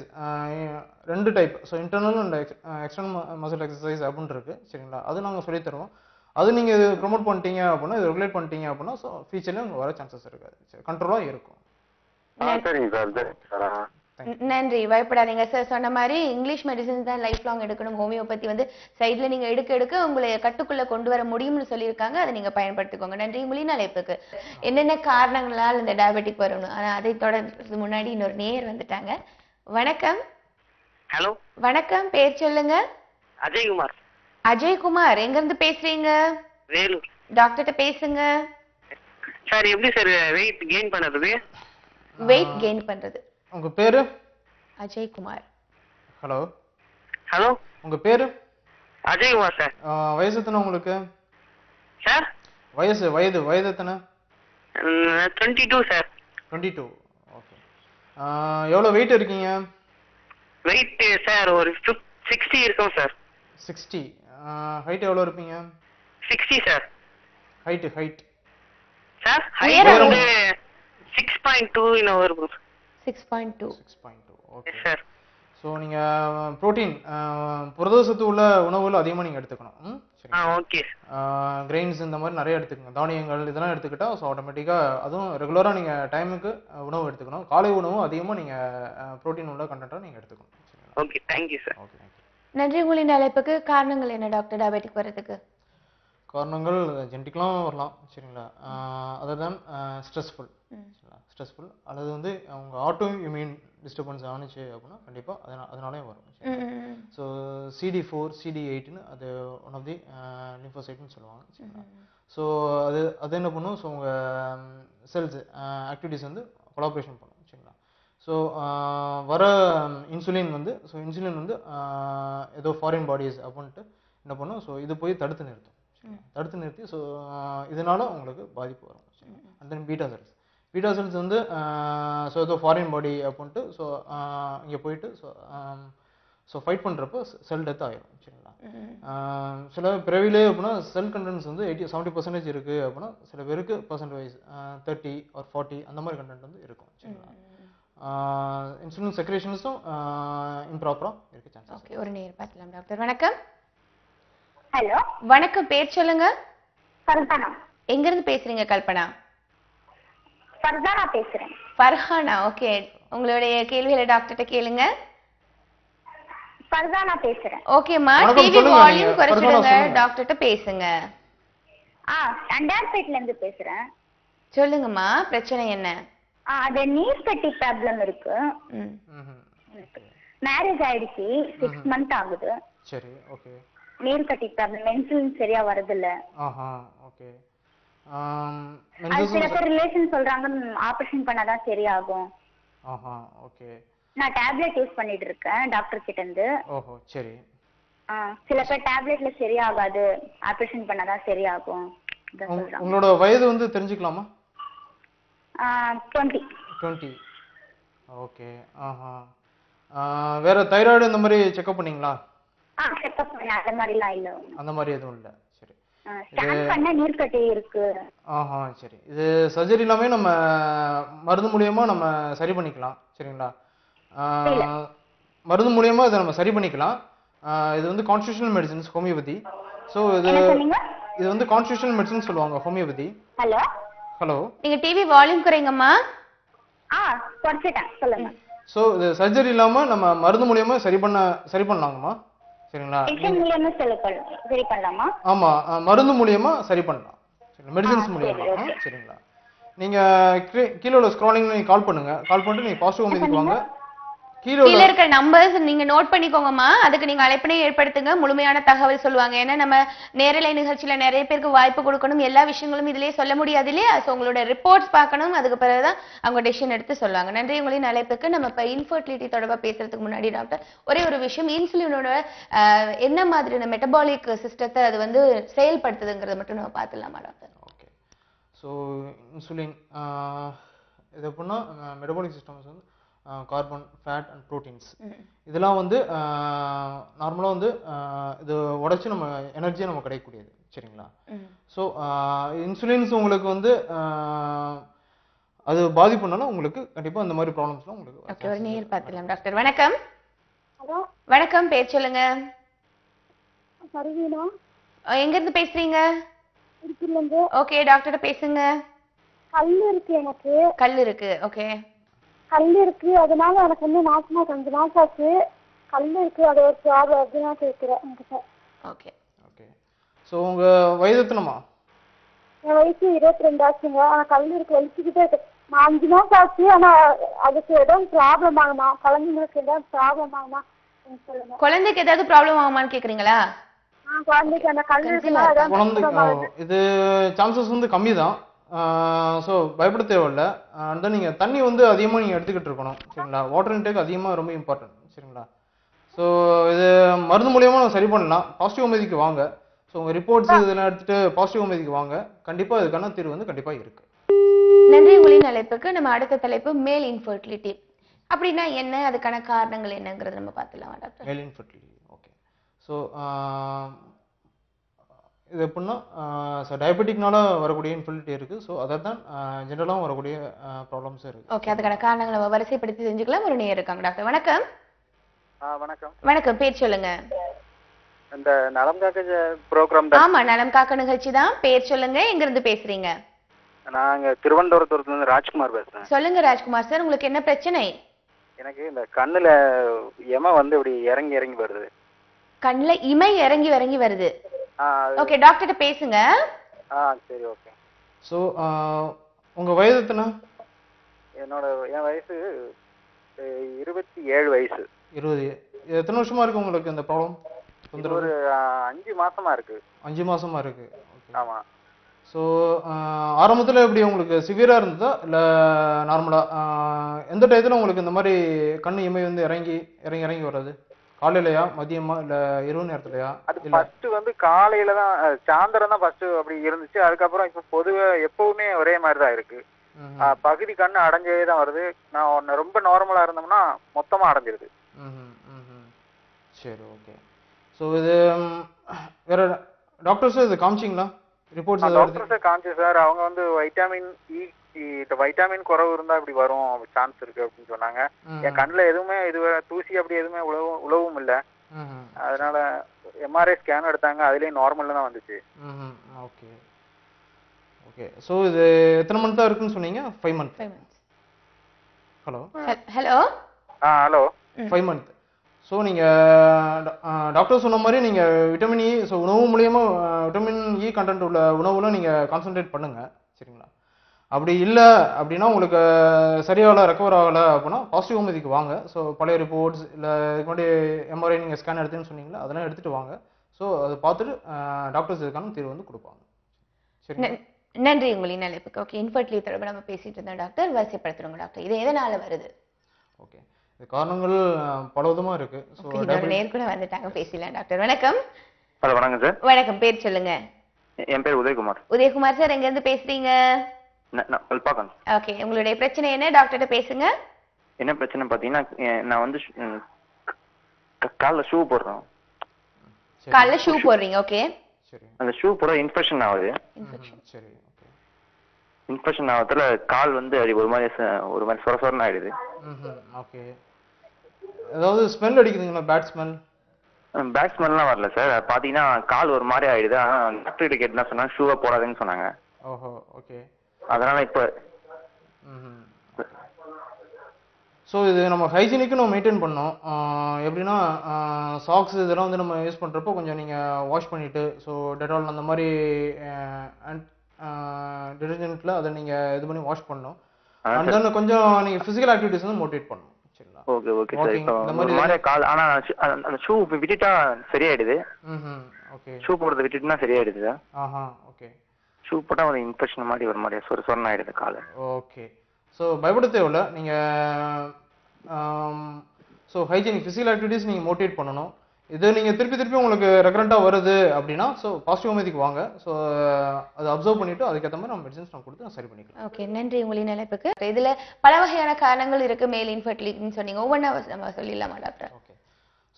2 type. So internal and external muscle exercise அப்படின்னு இருக்கு. சரிங்களா? அது நாங்கள் சொல்லித் தருவோம். அது நீங்க இது ப்ரொமோட் பண்ணிட்டீங்க அப்படின்னா, இது ரெகுலேட் பண்ணிட்டீங்க அப்படின்னா ஸோ ஃபியூச்சர்ல உங்களுக்கு வர சான்சஸ் இருக்காது. சரி, கண்ட்ரோலா இருக்கும். சரிங்க சார். நன்றி. பயப்படாதீங்க சார். சொன்ன மாதிரி இங்கிலீஷ் மெடிசன்ஸ் தான் லைஃப் லாங் எடுக்கணும். ஹோமியோபதி வந்து சைட்ல நீங்க எடுக்க உங்களை கட்டுக்குள்ள கொண்டு வர முடியும்னு சொல்லியிருக்காங்க. அதை நீங்க பயன்படுத்திக்கோங்க. நன்றி உங்களின் அழைப்புக்கு. என்னென்ன காரணங்களால் இந்த டயபெட்டிக் வரணும், ஆனா அதை தொடர்ந்து முன்னாடி இன்னொரு நேயர் வந்துட்டாங்க. வணக்கம். ஹலோ வணக்கம், பேர் சொல்லுங்க. அஜய்குமார். அஜய்குமார், எங்க இருந்து பேசுறீங்க? வேலூர். டாக்டர்கிட்ட பேசுங்க. சார் எப்படி சார் வெயிட் கெயின் பண்றது? வெயிட் கெயின் பண்றது. உங்க பேரு? அஜய்குமார். ஹலோ ஹலோ, உங்க பேரு? அஜய்குமார் சார். வயசு எத்தனை உங்களுக்கு? சார் வயது எத்தனை? 22 சார். 22. ஓகே. எவ்வளவு வெயிட் இருக்கீங்க? வெயிட் சார் ஒரு 60 இருக்கும் சார். 60. ஹைட் எவ்வளவு இருப்பீங்க? 60 சார். ஹைட் சார் ஹைட் வந்து 6.2 இன்னும் வரும். 6.2. Okay sir. ஸோ நீங்க புரோட்டீன் புரத சத்து உள்ள உணவுகள் அதிகமாக நீங்க எடுத்துக்கணும். சரி. ஓகே. கிரெயின்ஸ் இந்த மாதிரி நிறைய எடுத்துக்கணும். தானியங்கள் இதெல்லாம் எடுத்துக்கிட்டா ஸோ ஆட்டோமேட்டிக்காக அதுவும் ரெகுலராக நீங்க டைமுக்கு உணவு எடுத்துக்கணும். காலை உணவும் அதிகமாக நீங்க புரோட்டீன் உள்ள கண்டென்ட்டாக நீங்க எடுத்துக்கணும். Okay, thank you sir. Okay, thank you. நன்றி உங்களின் அழைப்புக்கு. காரணங்கள் என்ன டாக்டர் டயபெட்டிக் வரதுக்கு? காரணங்கள் ஜெனட்டிக்லாம் வரலாம். சரிங்களா? அதுதான் ஸ்ட்ரெஸ்ஃபுல் அல்லது வந்து அவங்க ஆட்டோ இம்யூன் டிஸ்டர்பன்ஸ் ஆனிச்சு அப்படின்னா கண்டிப்பாக அதனாலே வரும். ஸோ CD4 CD8ன்னு அது ஒன் ஆஃப் தி லிம்போசைட்னு சொல்லுவாங்க. சரிங்களா? ஸோ அது என்ன பண்ணும், ஸோ உங்கள் செல்ஸ் ஆக்டிவிட்டிஸ் வந்து கொலாபரேஷன் பண்ணும். சரிங்களா? ஸோ வர இன்சுலின் வந்து ஏதோ ஃபாரின் பாடிஸ் அப்படின்ட்டு என்ன பண்ணும், ஸோ இது போய் தடுத்து நிறுத்தி ஸோ இதனால உங்களுக்கு பாதிப்பு வரும். அண்ட் தென் பீட்டா செல்ஸ் வந்து ஸோ ஏதோ ஃபாரின் பாடி அப்படின்ட்டு ஸோ இங்கே போயிட்டு ஸோ ஃபைட் பண்ணுறப்போ செல் டெத் ஆகிடும். சரிங்களா? சில பிறவிலே அப்படின்னா செல் கண்டென்ட்ஸ் வந்து 70% இருக்குது அப்படின்னா சில பேருக்கு பர்சன்ட் வைஸ் 30 or 40 அந்த மாதிரி கண்டென்ட் வந்து இருக்கும். சரிங்களா? இன்சுலின் செக்ரேஷன்ஸும் இம்ப்ராப்பராக இருக்க சான்சஸ். ஓகே, ஒரு நேரம் பார்க்கலாம் டாக்டர். வணக்கம். ஹலோ, வணக்கம், பேர் சொல்லுங்க. ஃபர்தானா. எங்க இருந்து பேசுறீங்க கல்பனா? ஃபர்தானா பேசுறேன். ஃபர்ஹானா, ஓகே. உங்களுடைய கேள்விகளை டாக்டர்கிட்ட கேளுங்க. ஃபர்தானா பேசுறேன். ஓகேம்மா, வணக்கம், டிவி சொல்லுங்க. வால்யூம் நீங்க குறைச்சிடுங்க, ஃபர்ஹானா சொல்லுங்க. டாக்டர்கிட்ட பேசுங்க. அண்டார்பேட்ல இருந்து பேசுறேன். சொல்லுங்கம்மா, பிரச்சனை என்ன? அது நீர் கட்டி ப்ராப்ளம் இருக்கு. ம். மேரேஜ் ஆயிடுச்சு, 6 மந்த் ஆகுது. சரி, ஓகே. நீர் கட்டி ப்ராப்ளம், மென்சுரல் சரியா வரது இல்ல. ஆஹா, ஓகே. அது சில பேர் ரிலேஷன் சொல்றாங்க ஆபரேஷன் பண்ணாதான் சரியாகும். ஆஹா, ஓகே. நான் டேப்லெட் யூஸ் பண்ணிட்டு இருக்கேன் டாக்டர் கிட்ட இருந்து. ஓஹோ, சரி. சில பேர் டேப்லெட்ல சரியாகாது, ஆபரேஷன் பண்ணாதான் சரியாகும் சொல்றாங்க. உங்களோட வயது வந்து தெரிஞ்சுக்கலாமா? 20. 20. ஓகே. ஆஹா. வேற தைராய்டு இந்த மாதிரி செக்அப் பண்ணீங்களா? செக்அப் பண்ண அந்த மாதிரிலாம் இல்ல. அந்த மாதிரி எதுவும் இல்லை. சரி. ஸ்கேன் பண்ண நீர் கட்டி இருக்கு. ஆஹா, சரி. இது சர்ஜரி எல்லாமே நம்ம மருந்து மூலியமா நம்ம சரி பண்ணிக்கலாம். சரிங்களா? மருந்து மூலியமா இதை நம்ம சரி பண்ணிக்கலாம். இது வந்து கான்ஸ்டிடியூஷனல் மெடிசின்ஸ், ஹோமியோபதி. ஸோ இது வந்து கான்ஸ்டிடியூஷனல் மெடிசின் சொல்லுவாங்க, ஹோமியோபதி. ஹலோ ஹலோ, நீங்க டிவி வால்யூம் குறைங்கம்மா. குறைச்சிட்டேன், சொல்லுங்க. ஸோ இது சர்ஜரி இல்லாம நம்ம மருந்து மூலியமா சரி பண்ணலாங்கம்மா. சரிங்களா? மூலியமா சரி பண்ணலாமா? ஆமா, மருந்து மூலியமா சரி பண்ணலாம். சரிங்களா? மெடிசின்ஸ் மூலியமா. சரிங்களா? நீங்க கீழே உள்ள ஸ்க்ராலிங்ல நீங்க கால் பண்ணுங்க. கால் பண்ணிட்டு நீங்க பாசிட்டிவ் ஹோமியோபதிக்கு வாங்க. கீழே இருக்க நம்பர்ஸ் நீங்க நோட் பண்ணிக்கோங்கம்மா. அதுக்கு நீங்க அழைப்பினை ஏற்படுத்துங்க, முழுமையான தகவல் சொல்லுவாங்க. ஏன்னா நம்ம நேரலை நிகழ்ச்சியில நிறைய பேருக்கு வாய்ப்பு கொடுக்கணும், எல்லா விஷயங்களும் இதுலயே சொல்ல முடியாது இல்லையா? ஸோ உங்களோட ரிப்போர்ட்ஸ் பார்க்கணும், அதுக்கு பிறகுதான் அவங்க டெசிஷன் எடுத்து சொல்லுவாங்க. நன்றி உங்களின் அழைப்புக்கு. நம்ம இப்ப இன்ஃபர்டிலிட்டி தொடர்பா பேசுறதுக்கு முன்னாடி டாக்டர் ஒரே ஒரு விஷயம், இன்சுலினோட என்ன மாதிரியான மெட்டபாலிக் சிஸ்டத்தை அது வந்து செயல்படுத்துதுங்கிறத மட்டும் நம்ம பார்த்துலாமா டாக்டர்? ஓகே. ஸோ இன்சுலின் இது எப்படின்னா மெட்டபாலிக் சிஸ்டம்ஸ் வந்து கார்பன், ஃபேட் அண்ட் ப்ரோட்டீன்ஸ் இதெல்லாம் வந்து நார்மலாக வந்து இது உடைச்சி நம்ம எனர்ஜியை நம்ம கிடைக்கக்கூடியது. சரிங்களா? ஸோ இன்சுலின்ஸ் உங்களுக்கு வந்து அது பாதிப்புனால உங்களுக்கு கண்டிப்பாக இந்த மாதிரி ப்ராப்ளம்ஸ்லாம் உங்களுக்கு. ஓகே, ஒரு நேர் பார்த்துலாம் டாக்டர். வணக்கம். ஹலோ, வணக்கம், பேர் சொல்லுங்க. பர்வீனா. எங்க இருந்து பேசுறீங்க? இருந்து. ஓகே, டாக்டர்கிட்ட பேசுங்க. கல் இருக்கு எனக்கு. கல் இருக்கு, ஓகே. கல் இருக்கு, அதனால எனக்கு வந்து நாசமா 5 மாசம் ஆச்சு. கல் இருக்கு, அது ஒரு ப்ராப்ளம் அப்படின்னா கேட்கிறேன் உங்ககிட்ட. Okay okay. ஸோ உங்க வயது எத்தனைமா? என் வயசு 22 ஆச்சுங்க. ஆனா கல் இருக்கு, வலிச்சுக்கிட்டே இருக்கு. 5 மாசம் ஆச்சு. ஆனா அதுக்கு ஏதாவது ப்ராப்ளம் ஆகுமா? குழந்தைங்களுக்கு ஏதாவது ப்ராப்ளம் ஆகுமா சொல்லுங்க. குழந்தைக்கு ஏதாவது ப்ராப்ளம் ஆகுமான்னு கேக்குறீங்களா? குழந்தைக்கு அந்த கல் இருக்குன்னா குழந்தை இது சான்சஸ் வந்து கம்மி தான். ஸோ பயப்பட தேவையில்லை. அண்ட் தென் நீங்கள் தண்ணி வந்து அதிகமாக நீங்கள் எடுத்துக்கிட்டு இருக்கணும். சரிங்களா? வாட்டர் இன்டேக் அதிகமாக ரொம்ப இம்பார்ட்டன்ட். சரிங்களா? ஸோ இது மருந்து மூலியமாக நம்ம சரி பண்ணலாம். பாசிட்டிவ் ஹோமியோபதிக்கு வாங்க. ஸோ உங்கள் ரிப்போர்ட்ஸ் இதெல்லாம் எடுத்துகிட்டு பாசிட்டிவ் ஹோமியோபதிக்கு வாங்க. கண்டிப்பாக இதுக்கான தீர்வு வந்து கண்டிப்பாக இருக்கு. நன்றி உங்களின் அழைப்புக்கு. நம்ம அடுத்த தலைப்பு மேல் இன்ஃபர்டிலிட்டி. அப்படின்னா என்ன, அதுக்கான காரணங்கள் என்னங்கிறது நம்ம பார்த்துலாம் டாக்டர். மேல் இன்ஃபர்டிலிட்டி, ஓகே. ஸோ இது எப்படின்னா டயபெட்டிக்னால வரக்கூடிய இன்ஃபர்டிலிட்டி இருக்கு. ஸோ அதை தான் ஜென்ரலாகவும் வரக்கூடிய ப்ராப்ளம்ஸும் இருக்கு. ஓகே, அதுக்கான காரணங்களை நம்ம வரிசைப்படுத்தி தெரிஞ்சுக்கலாம். ஒரு நேர் இருக்காங்க டாக்டர். வணக்கம். வணக்கம். வணக்கம், பேர் சொல்லுங்க. இந்த நலம் காக்க ப்ரோக்ராம். ஆமா, நலம் காக்க நிகழ்ச்சி தான். பேர் சொல்லுங்க, எங்க இருந்து பேசுறீங்க? நாங்க திருவனந்தபுரத்துல இருந்து ராஜ்குமார் பேசுறேன். சொல்லுங்க ராஜ்குமார் சார், உங்களுக்கு என்ன பிரச்சனை? எனக்கு இந்த கண்ணுல எம வந்து இப்படி இறங்கி இறங்கி வருது. கண்ணுல இமை இறங்கி இறங்கி வருது. ஓகே, டாக்டர்கிட்ட பேசுங்க. சரி, ஓகே. ஸோ உங்கள் வயது எத்தனை? என் வயசு 27 வயசு. 20. எத்தனை வருஷமா இருக்கு உங்களுக்கு இந்த ப்ராப்ளம்? ஒரு 5 மாசமா இருக்கு. 5 மாசமா இருக்கு. ஆமா. ஸோ ஆரம்பத்தில் எப்படி உங்களுக்கு சிவியராக இருந்ததா இல்லை நார்மலாக? எந்த டயத்தில் உங்களுக்கு இந்த மாதிரி கண் இமை வந்து இறங்கி இறங்கி இறங்கி வர்றது? காலையிலையா, மதியமா, இல்லை இரவு நேரத்துலையா? அது ஃபர்ஸ்ட் வந்து காலையில தான், சாயந்தரம் தான் ஃபர்ஸ்ட் அப்படி இருந்துச்சு. அதுக்கப்புறம் இப்போ பொதுவாக எப்பவுமே ஒரே மாதிரி தான் இருக்கு. பகுதி கண்ணு அடைஞ்சே தான் வருது. நான் ரொம்ப நார்மலா இருந்தோம்னா மொத்தமா அடைஞ்சிருது. சரி, ஓகே. ஸோ இது வேற டாக்டர்ஸ் இது காமிச்சிங்களா? ரிப்போர்ட்ஸ் டாக்டர்ஸை காமிச்சேன் சார். அவங்க வந்து வைட்டமின் இ இந்த வைட்டமின் குறைவு இருந்தா இப்படி வரும் சான்ஸ் இருக்கு அப்படின்னு சொன்னாங்க. என் கண்ணுல எதுவுமே இது தூசி அப்படி எதுவுமே உழவும் இல்லை. அதனால எம்ஆர்ஐ ஸ்கேன் எடுத்தாங்க, அதுலயும் நார்மல்ல தான் வந்துச்சு. Okay okay. ஸோ இது எத்தனை மந்த்தா இருக்குன்னு சொன்னீங்க? 5 months. Hello hello hello 5 months. So நீங்கள் டாக்டர் சொன்ன மாதிரி நீங்கள் விட்டமின் இ, ஸோ உணவு மூலியமா விட்டமின் இ கண்டென்ட் உள்ள உணவுல நீங்கள் கான்சென்ட்ரேட் பண்ணுங்க, சரிங்களா? அப்படி இல்லை அப்படின்னா உங்களுக்கு சரியாகல ரெக்கவர் ஆகலை அப்படின்னா பாசிட்டிவ் ஹோமியோபதிக்கு வாங்க. ஸோ பழைய ரிப்போர்ட்ஸ் இல்லை இதுக்கு முன்னாடி எம்ஆர்ஐ நீங்கள் ஸ்கேன் எடுத்துன்னு சொன்னீங்களா, அதெல்லாம் எடுத்துகிட்டு வாங்க. ஸோ அதை பார்த்துட்டு டாக்டர்ஸ் இதுக்கான தீர்வு வந்து கொடுப்பாங்க. சரி, நன்றி உங்களின் அழைப்புக்கு. ஓகே, இன்ஃபர்டிலிட்டி தொடர்பு நம்ம பேசிட்டு இருந்தோம் டாக்டர். வரிசைப்படுத்துறோங்க டாக்டர், இது எதனால வருது? ஓகே, இது காரணங்கள் பல விதமாக இருக்கு. ஸோ நேர் கூட வந்துட்டாங்க, பேசலாம் டாக்டர். வணக்கம். ஹலோ வணக்கம் சார். வணக்கம், பேர் சொல்லுங்க. என் பேர் உதயகுமார். உதயகுமார் சார், எங்க இருந்து பேசுறீங்க? ஓகே, உங்களுடைய பிரச்சனை என்ன? டாக்டர்கிட்ட பேசுங்க. என்ன பிரச்சனை பாத்தீங்கன்னா, நான் வந்து கால்ல ஷூ போடுறோம். கால்ல ஷூ போடுறீங்க? ஓகே. அந்த ஷூ போட இன்ஃபெக்ஷன் ஆகுது. சரி, இன்ஃபெக்ஷன் ஆகிறதுல கால் வந்து ஒரு மாதிரி சொரசொரன்னு ஆயிடுது. ஓகே. ஏதாவது ஸ்மெல் அடிக்குதுங்களா? Bad smell? பேட் ஸ்மெல்லாம் வரல சார். பாத்தீங்கன்னா கால் ஒரு மாதிரி ஆயிடுது. ஆனா டாக்டர் கிட்ட கேட்டு என்ன சொன்னாங்க, ஷூவை போடாதுன்னு சொன்னாங்க. ஓஹோ, ஓகே. அதனால இப்ப ஸோ இது நம்ம ஹைஜீனிக்கு நம்ம மெயின்டைன் பண்ணோம். எப்படின்னா சாக்ஸ் இதெல்லாம் வந்து நம்ம யூஸ் பண்ணுறப்போ கொஞ்சம் நீங்கள் வாஷ் பண்ணிவிட்டு, ஸோ டெட்டால் அந்த மாதிரி டிடர்ஜென்ட்டில் அதை நீங்கள் இது பண்ணி வாஷ் பண்ணணும். அண்ட் தென் கொஞ்சம் நீங்கள் ஃபிசிக்கல் ஆக்டிவிட்டிஸ் வந்து மோட்டிவேட் பண்ணணும், சரிங்களா? Okay okay sir. இந்த மாதிரி கால் ஆனா அந்த ஷூ விட்டுட்டா சரியாயிடுது. ஓகே. ஷூ போடுறத விட்டுட்டுனா சரியாயிடுது சார். ஓகே. ஷூ போட்டால் ஒரு இன்ஃபெக்ஷன் மாதிரி ஒரு மாதிரி சொரசொரன்னு ஆயிடுது கால். ஓகே. ஸோ பயப்பட தேவையில்ல. நீங்கள் ஸோ ஹைஜீனிக் ஃபிசிக்கல் ஆக்டிவிட்டிஸ் நீங்கள் மோட்டிவேட் பண்ணணும். இது நீங்கள் திருப்பி உங்களுக்கு ரெக்கரண்ட்டாக வருது அப்படின்னா ஸோ பாசிட்டிவ் ஹோமியோபதிக்கு வாங்க. ஸோ அதை அப்சர்வ் பண்ணிவிட்டு அதுக்கேற்ற மாதிரி நம்ம மெடிசன்ஸ் நம்ம கொடுத்து சரி பண்ணிக்கலாம். ஓகே, நன்றி உங்களின் அழைப்புக்கு. இதில் பல வகையான காரணங்கள் இருக்குது மேல் இன்ஃபர்டிலிட்டின்னு சொன்னீங்க. ஒவ்வொன்றா நம்ம சொல்லிடலாமா doctor? Okay.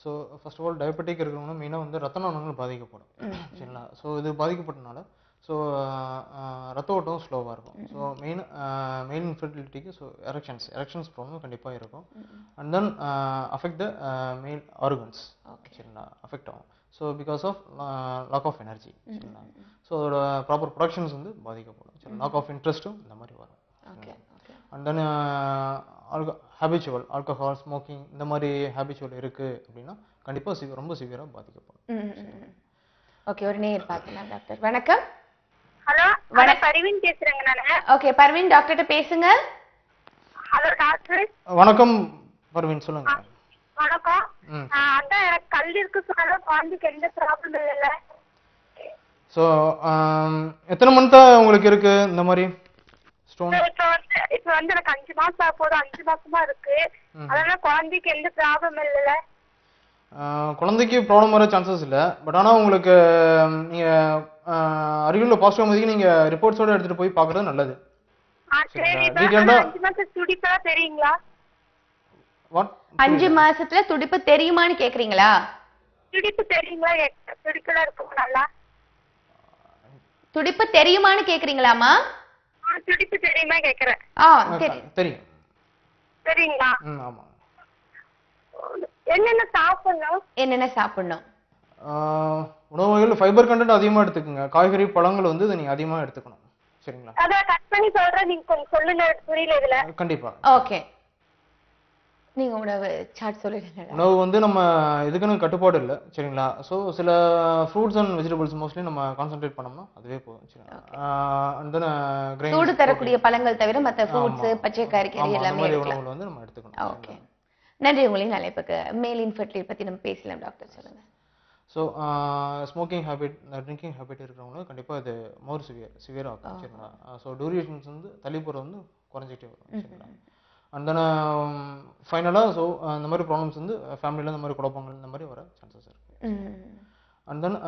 So first of all diabetic இருக்கிறவங்க மெயினாக வந்து ரத்த நாளங்கள் பாதிக்கப்படும், சரிங்களா? ஸோ இது பாதிக்கப்பட்டனால ஸோ ரத்த ஓட்டம் ஸ்லோவாக இருக்கும். ஸோ மெயின் இன்ஃபர்டிலிட்டிக்கு ஸோ எரெக்ஷன்ஸ் ப்ராப்ளம் கண்டிப்பாக இருக்கும். And then affect the main organs, சரிங்களா? அஃபெக்ட் ஆகும். So because of lack of energy, சரிங்களா? ஸோ அதோட ப்ராப்பர் ப்ரொடக்ஷன்ஸ் வந்து பாதிக்கப்படும், சரி. லாக் ஆஃப் இன்ட்ரெஸ்ட்டும் இந்த மாதிரி வரும். And then habitual alcohol smoking இந்த மாதிரி ஹேபிச்சுவல் இருக்குது அப்படின்னா கண்டிப்பாக ரொம்ப சிவியராக பாதிக்கப்படும். ஓகே, ஒரு நேர் பார்க்கலாம் டாக்டர். வணக்கம். ஹலோ, பர்வீன் பேசுறேங்க நானு. ஓகே பர்வீன், டாக்டர்கிட்ட பேசுங்க. Hello doctor. வணக்கம் பர்வீன், சொல்லுங்க. வணக்கம். அதான் எனக்கு கல் இருக்கு சொன்னாலும் குழந்தைக்கு எந்த ப்ராப்ளம் இல்லைல்ல. ஸோ எத்தனை மந்த்தா உங்களுக்கு இருக்கு இந்த மாதிரி ஸ்டோன்? இப்போ வந்து எனக்கு 5 மாசம் ஆகுது, 5 மாசமா இருக்கு. அதனால குழந்தைக்கு எந்த ப்ராப்ளம் இல்லைல்ல. குழந்தைக்கு ப்ராப்ளம் வர சான்சஸ் இல்லை. பட் ஆனால் உங்களுக்கு நீங்கள் அருகிலுள்ள பாசிட்டிவ் ஹோமியோபதிக்கு நீங்கள் ரிப்போர்ட்ஸோடு எடுத்துகிட்டு போய் பார்க்குறது நல்லது. 5 மாசத்துல துடிப்பு தெரியுமான்னு கேக்குறீங்களா? துடிப்பு தெரியுங்களா? துடிப்பு தெரியுமான்னு கேக்குறீங்களாமா? துடிப்பு தெரியுமா கேக்குறேன். தெரியும். சரிங்களா? ஆமா. என்னென்ன சாப்பிடணும்? உணவு வகைகள் ஃபைபர் கண்டென்ட் அதிகமா எடுத்துக்கோங்க. காய்கறி பழங்கள் வந்து நீங்க அதிகமா எடுத்துக்கணும், சரிங்களா? அத கட் பண்ணி சொல்றேன், நீங்க கொஞ்சம் சொல்லுங்க, புரியல இதுல. கண்டிப்பா. ஓகே, நீங்க உணவு சார்ட் சொல்லுங்க. உணவு வந்து நம்ம இதுக்குன்னு கட்டுப்பாடு இல்லை, சரிங்களா? ஸோ சில ஃப்ரூட்ஸ் அண்ட் வெஜிடபிள்ஸ் மோஸ்ட்லி நம்ம கான்சென்ட்ரேட் பண்ணோம்னா அதுவே போதும், சரிங்களா? அண்ட் தென் கிரெயின்ஸ், சூடு தரக்கூடிய பழங்கள் தவிர மற்ற ஃப்ரூட்ஸ், பச்சை காய்கறி எல்லாமே உணவுகள் வந்து நம்ம எடுத்துக்கணும். ஓகே, நன்றி உங்களின் அழைப்புக்கு. மேல் இன்ஃபர்டிலிட்டி பத்தி நம்ம பேசலாம் டாக்டர், சொல்லுங்க. So smoking habit, drinking habit இருக்கிறவங்களுக்கு கண்டிப்பாக இது மோர் சிவியர் ஆகும், சரிங்களா? ஸோ டூரேஷன்ஸ் வந்து தள்ளி போகிற வந்து குறைஞ்சிட்டே வரும், சரிங்களா? அண்ட் தென் ஃபைனலாக ஸோ இந்த மாதிரி ப்ராப்ளம்ஸ் வந்து ஃபேமிலியில் இந்த மாதிரி குழப்பங்கள் இந்த மாதிரி வர சான்சஸ் இருக்குது. அண்ட் தென்